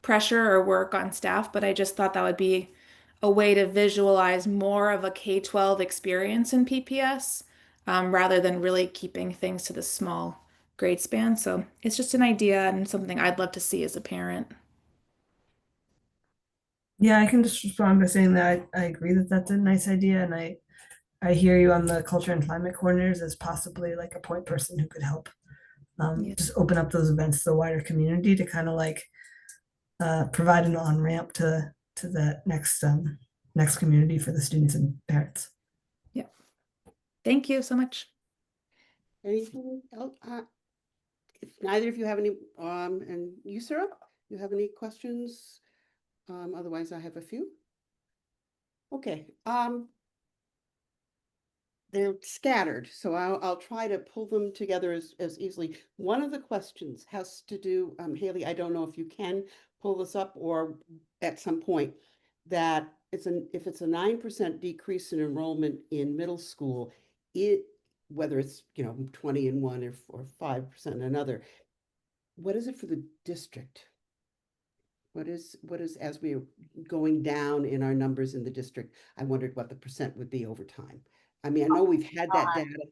pressure or work on staff, but I just thought that would be a way to visualize more of a K-12 experience in PPS, rather than really keeping things to the small grade span. So it's just an idea and something I'd love to see as a parent. Yeah, I can just respond by saying that I agree that that's a nice idea, and I hear you on the culture and climate coordinators as possibly like a point person who could help Yeah. just open up those events to the wider community to kind of like provide an on-ramp to that next community for the students and parents. Yeah. Thank you so much. Anything else? If neither of you have any, and you, Sarah, you have any questions? Otherwise I have a few. Okay, they're scattered, so I'll try to pull them together as easily. One of the questions has to do, Haley, I don't know if you can pull this up or at some point, that if it's a 9% decrease in enrollment in middle school, whether it's 20 in one or 5% in another, what is it for the district? What is as we are going down in our numbers in the district? I wondered what the percent would be over time. I mean, I know we've had that data.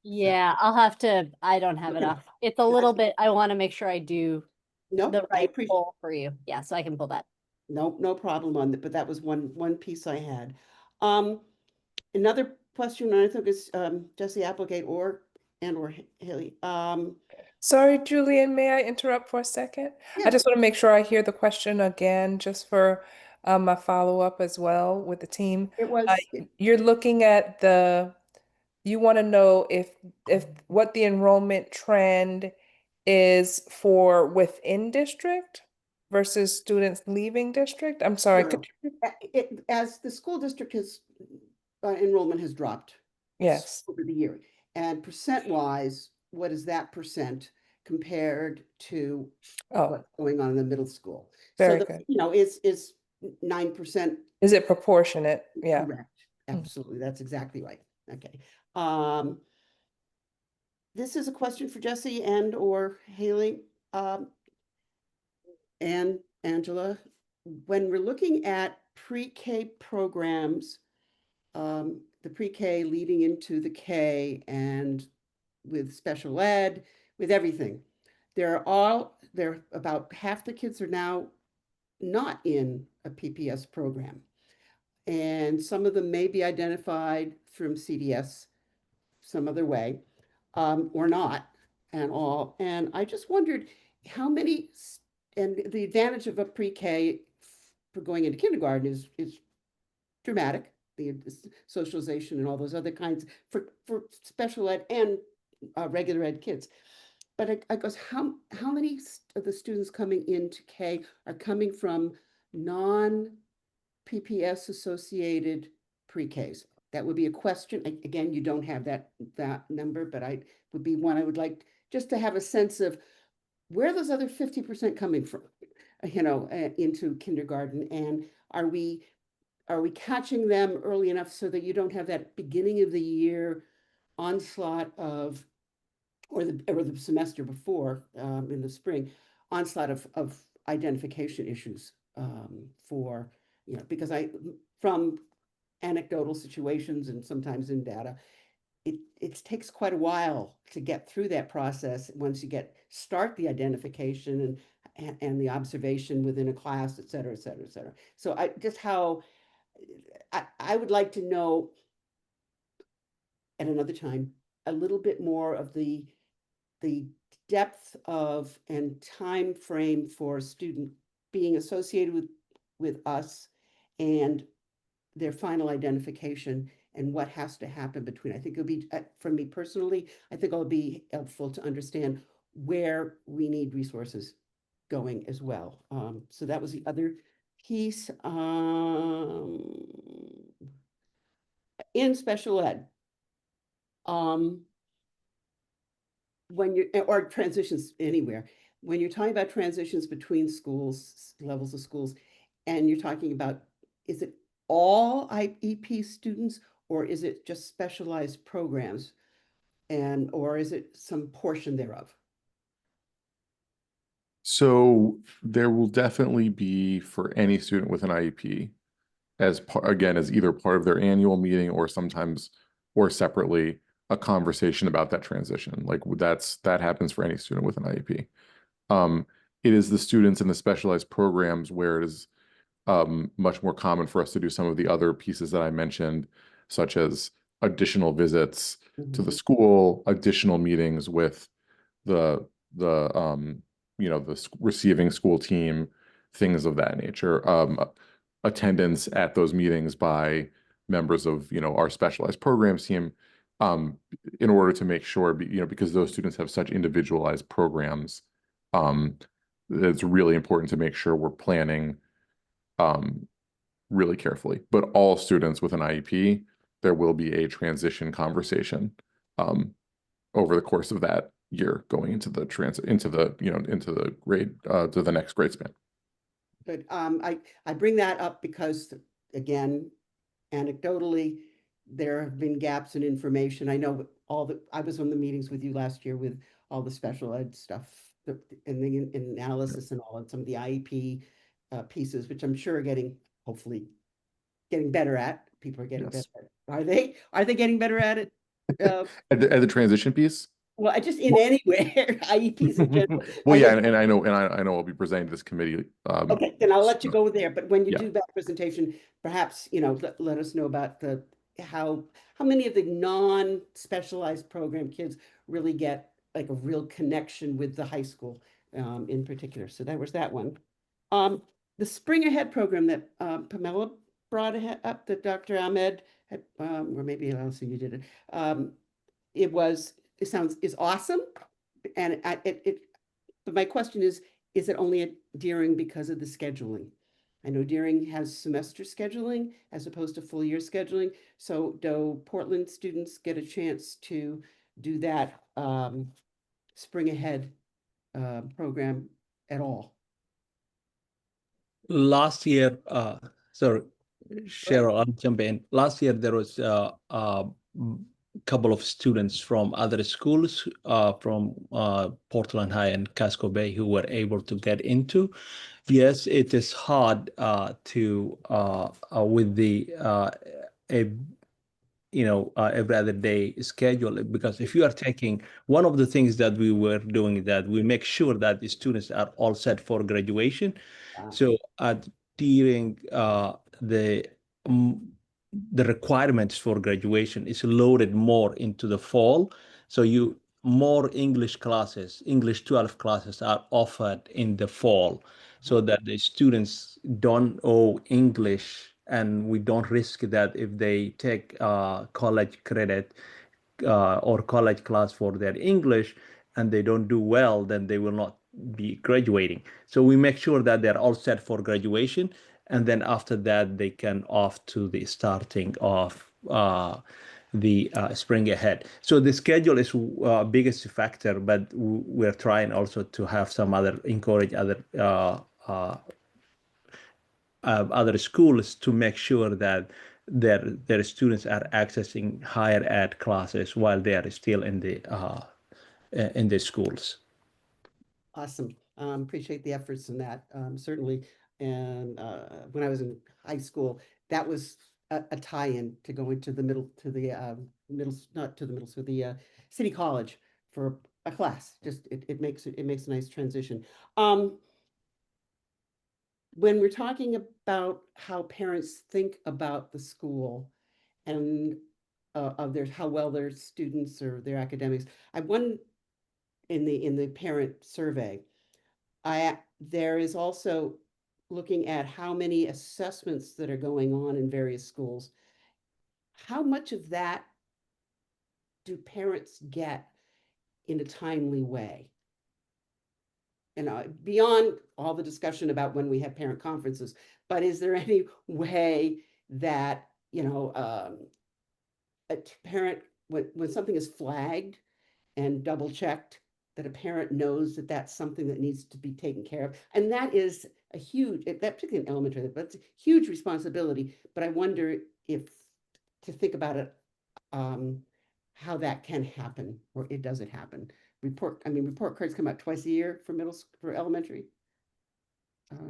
Yeah, I'll have to, I don't have it Okay. off. It's a little bit, I want to make sure I do No, the I right appreciate. poll for you. Yeah, so I can pull that. No problem on that, but that was one piece I had. Another question, I think is Jesse Applegate or Haley. Sorry, Julian, may I interrupt for a second? Yeah. I just want to make sure I hear the question again, just for my follow-up as well with the team. It was You're looking at you want to know if what the enrollment trend is for within district versus students leaving district? I'm sorry, no, could you? as the school district has enrollment has dropped Yes. over the year, and percent wise, what is that percent compared to Oh, what's going on in the middle school? very So good. is 9% Is it proportionate? Yeah. correct? Mhm. Absolutely, that's exactly right. Okay. This is a question for Jesse and or Haley, and Angela. When we're looking at pre-K programs, the pre-K leading into the K and with special ed, with everything, there about half the kids are now not in a PPS program. And some of them may be identified from CDS some other way, or not at all. And I just wondered how many, and the advantage of a pre-K for going into kindergarten is dramatic, the socialization and all those other kinds for special ed and regular ed kids. But I goes, how many of the students coming into K are coming from non-PPS associated pre-Ks? That would be a question. Again, you don't have that number, but I would be one I would like just to have a sense of where those other 50% coming from, into kindergarten, and are we catching them early enough so that you don't have that beginning of the year onslaught of, or the semester before, in the spring, onslaught of identification issues, for, because from anecdotal situations and sometimes in data, it takes quite a while to get through that process once you start the identification and the observation within a class, et cetera, et cetera, et cetera. So I would like to know at another time a little bit more of the depth of and time frame for a student being associated with us and their final identification, and what has to happen between. I think it'll be, for me personally, I think it'll be helpful to understand where we need resources going as well. So that was the other piece. In special ed, when you're, or transitions anywhere, when you're talking about transitions between schools, levels of schools, and you're talking about, is it all IEP students, or is it just specialized programs? And, or is it some portion thereof? So there will definitely be, for any student with an IEP, as part, again, as either part of their annual meeting or sometimes or separately, a conversation about that transition. Like that happens for any student with an IEP. It is the students in the specialized programs where it is much more common for us to do some of the other pieces that I mentioned, such as additional visits to the school, additional meetings with the the receiving school team, things of that nature. Attendance at those meetings by members of our specialized programs team, in order to make sure, because those students have such individualized programs, it's really important to make sure we're planning really carefully. But all students with an IEP, there will be a transition conversation over the course of that year, going into the grade, to the next grade span. But I bring that up because, again, anecdotally, there have been gaps in information. I know I was on the meetings with you last year with all the special ed stuff and the analysis and all, and some of the IEP pieces, which I'm sure are hopefully getting better at. People are getting better Yes. at it. Are they getting better at it? At the transition piece. Well, I just in anywhere, IEPs in general. Well, yeah, and I know, I'll be presenting to this committee. Okay, then I'll let you go there, but when you Yeah. do that presentation, perhaps, let us know about how many of the non-specialized program kids really get like a real connection with the high school, in particular. So that was that one. The Spring Ahead program that Pamela brought up, that Dr. Ahmed had, or maybe Allison, you did it. Is awesome, and but my question is it only at Deering because of the scheduling? I know Deering has semester scheduling as opposed to full year scheduling. So do Portland students get a chance to do that Spring Ahead program at all? Last year, sorry, Cheryl, I'll jump in. Last year, there was a couple of students from other schools, from Portland High and Casco Bay, who were able to get into. Yes, it is hard to with the every other day schedule, because if you are taking, one of the things that we were doing, that we make sure that the students are all set for graduation. So during the requirements for graduation is loaded more into the fall. So more English classes, English 12 classes are offered in the fall, so that the students don't owe English, and we don't risk that if they take college credit or college class for their English and they don't do well, then they will not be graduating. So we make sure that they're all set for graduation, and then after that they can off to the starting of the spring ahead. So the schedule is biggest factor, but we're trying also to have some encourage other schools to make sure that their students are accessing higher ed classes while they are still in the schools. Awesome. Appreciate the efforts in that, certainly. And when I was in high school, that was a tie-in to go into the middle, to the not to the middle school, the city college for a class. Just it makes a nice transition. When we're talking about how parents think about the school and of how well their students or their academics, I won in the parent survey. There is also looking at how many assessments that are going on in various schools. how much of that do parents get in a timely way? And beyond all the discussion about when we have parent conferences, but is there any way that, a parent, when something is flagged and double checked, that a parent knows that that's something that needs to be taken care of? And that is a huge, that particularly in elementary, but it's a huge responsibility. But I wonder if, to think about it, how that can happen, or it doesn't happen. Report cards come out twice a year for for elementary.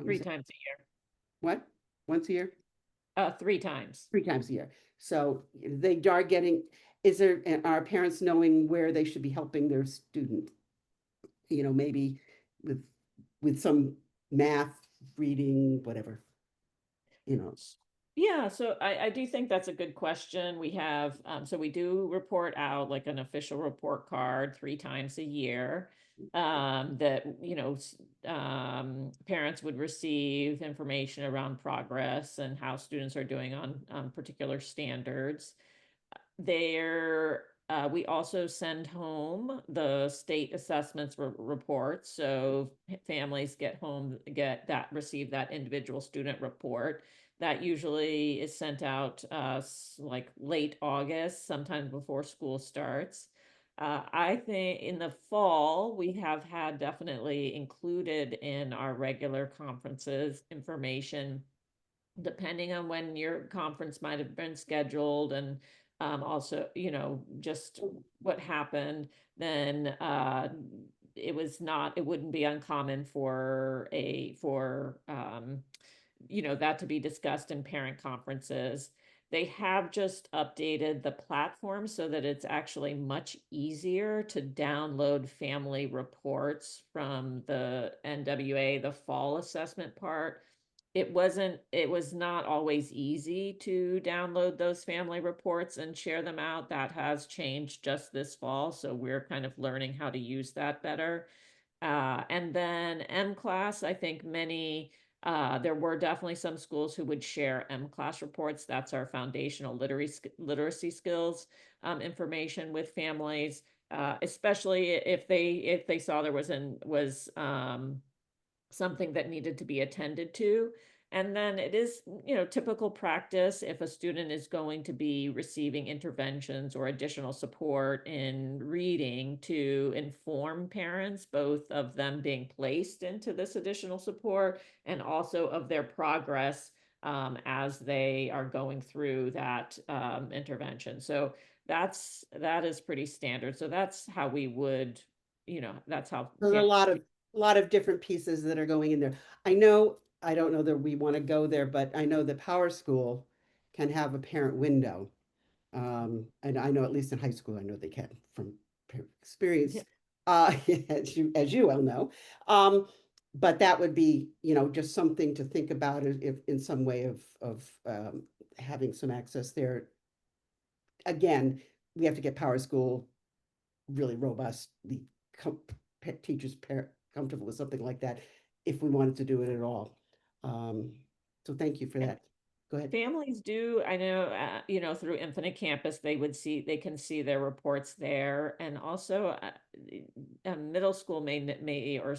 3 times a year. What? Once a year? 3 times. 3 times a year. So they are getting, are parents knowing where they should be helping their student? Maybe with some math, reading, whatever, Yeah, so I do think that's a good question. We have, so we do report out like an official report card 3 times a year, that, parents would receive information around progress and how students are doing on particular standards. We also send home the state assessments reports. So families receive that individual student report. That usually is sent out like late August, sometime before school starts. I think in the fall, we have had definitely included in our regular conferences information, depending on when your conference might have been scheduled, and also, just what happened, then it wouldn't be uncommon for that to be discussed in parent conferences. They have just updated the platform so that it's actually much easier to download family reports from the NWA, the fall assessment part. It was not always easy to download those family reports and share them out. That has changed just this fall, so we're kind of learning how to use that better. And then M-Class, I think there were definitely some schools who would share M-Class reports. That's our foundational literacy skills information with families, especially if they saw there was something that needed to be attended to. And then it is, typical practice if a student is going to be receiving interventions or additional support in reading, to inform parents, both of them being placed into this additional support and also of their progress as they are going through that intervention. So that is pretty standard. So that's how we would, that's how. There's a lot of different pieces that are going in there. I don't know that we want to go there, but I know that Power School can have a parent window. And I know, at least in high school, I know they can, from experience, as you well know. But that would be, just something to think about, if in some way of having some access there. Again, we have to get Power School really robust, the teachers comfortable with something like that, if we wanted to do it at all. So thank you for that. Go ahead. Families do, I know, through Infinite Campus, they can see their reports there. And also middle school may, or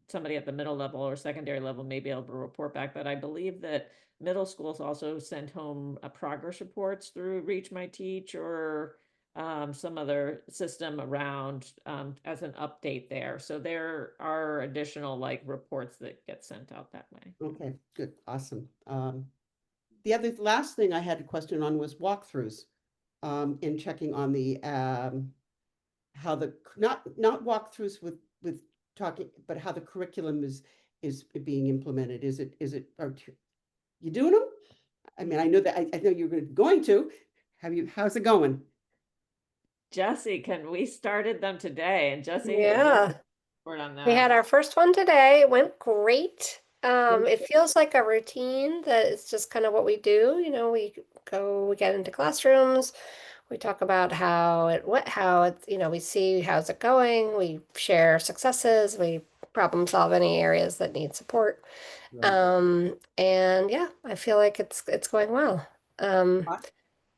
somebody at the middle level or secondary level may be able to report back. But I believe that middle schools also send home progress reports through Reach My Teach, or some other system around as an update there. So there are additional reports that get sent out that way. Okay, good, awesome. The last thing I had a question on was walkthroughs, in checking on the how the not walkthroughs with talking, but how the curriculum is being implemented. Are you doing them? I mean, I know that I know you're going to. How's it going? Jesse, we started them today, and Jesse, Yeah. report on that. We had our first one today. It went great. It feels like a routine that it's just kind of what we do. We get into classrooms, we talk about how it's, we see how's it going, we share successes, we problem solve any areas that need support. Right. And yeah, I feel like it's going well.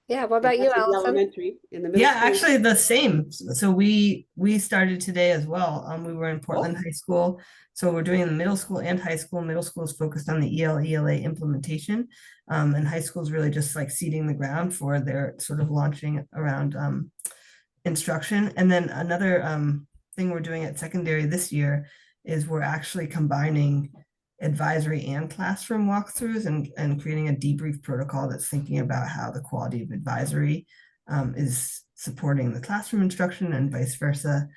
Yeah, what And about you, that's in the Allison? elementary, in the middle Yeah, school. actually the same. So we started today as well. We were in Portland High School. So we're doing in the middle school and high school. Middle school is focused on the ELA implementation. And high school is really just like seeding the ground for their sort of launching around instruction. And then another thing we're doing at secondary this year is we're actually combining advisory and classroom walkthroughs and creating a debrief protocol that's thinking about how the quality of advisory is supporting the classroom instruction and vice versa.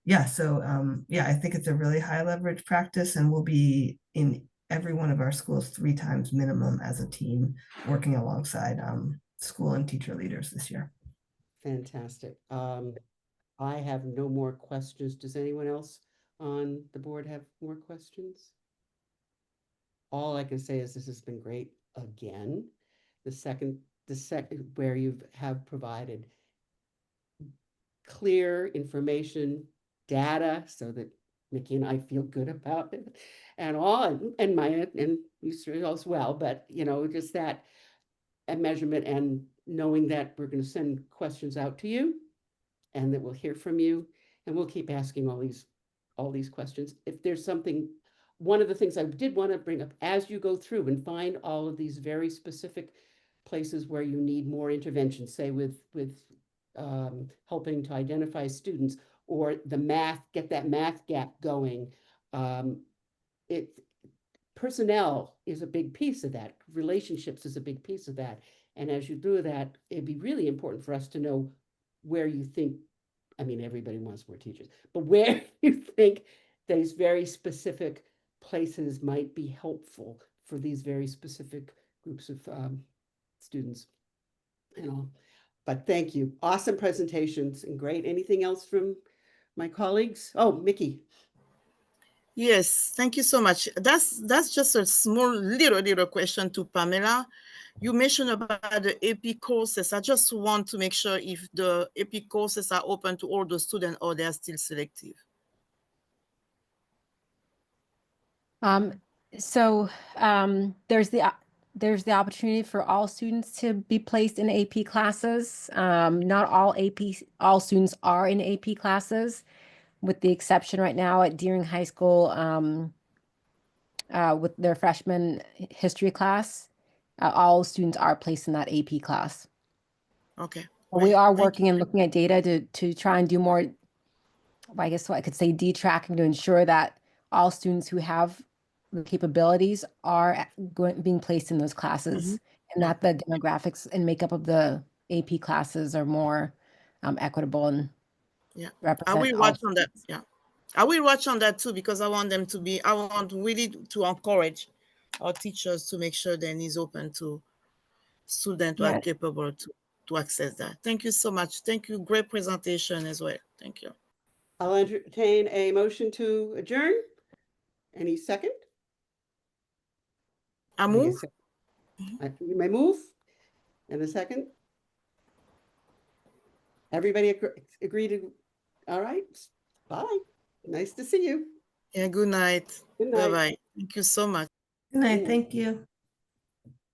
Yeah, I think it's a really high leverage practice, and we'll be in every one of our schools 3 times minimum as a team working alongside school and teacher leaders this year. Fantastic. I have no more questions. Does anyone else on the board have more questions? All I can say is this has been great again. The second where you have provided clear information, data, so that Mickey and I feel good about it, and all, and Maya and you as well. But you know, just that a measurement and knowing that we're going to send questions out to you, and that we'll hear from you, and we'll keep asking all these questions. If there's something, one of the things I did want to bring up as you go through and find all of these very specific places where you need more intervention, say with helping to identify students, or the math, get that math gap going. It personnel is a big piece of that. Relationships is a big piece of that. And as you do that, it'd be really important for us to know where you think, I mean, everybody wants more teachers, but where you think these very specific places might be helpful for these very specific groups of students and all. But thank you. Awesome presentations and great. Anything else from my colleagues? Oh, Mickey. Yes, thank you so much. That's just a small little question to Pamela. You mentioned about the AP courses. I just want to make sure if the AP courses are open to all the students or they are still selective. There's the opportunity for all students to be placed in AP classes. Not all students are in AP classes, with the exception right now at Deering High School with their freshman history class. All students are placed in that AP class. Okay. We are working and looking at data to try and do more, I guess what I could say, detracking to ensure that all students who have the capabilities are being placed in those classes, and that the demographics and makeup of the AP classes are more equitable and represent. I will watch on that. Yeah, I will watch on that too, because I want them to be, I want really to encourage our teachers to make sure then is open to students who are capable to access that. Thank you so much. Thank you. Great presentation as well. Thank you. I'll entertain a motion to adjourn. Any second? I move. You may move. And a second? Everybody agree to, all right, bye. Nice to see you. Yeah, good night. Good night. Bye-bye. Thank you so much. Good night. Thank you.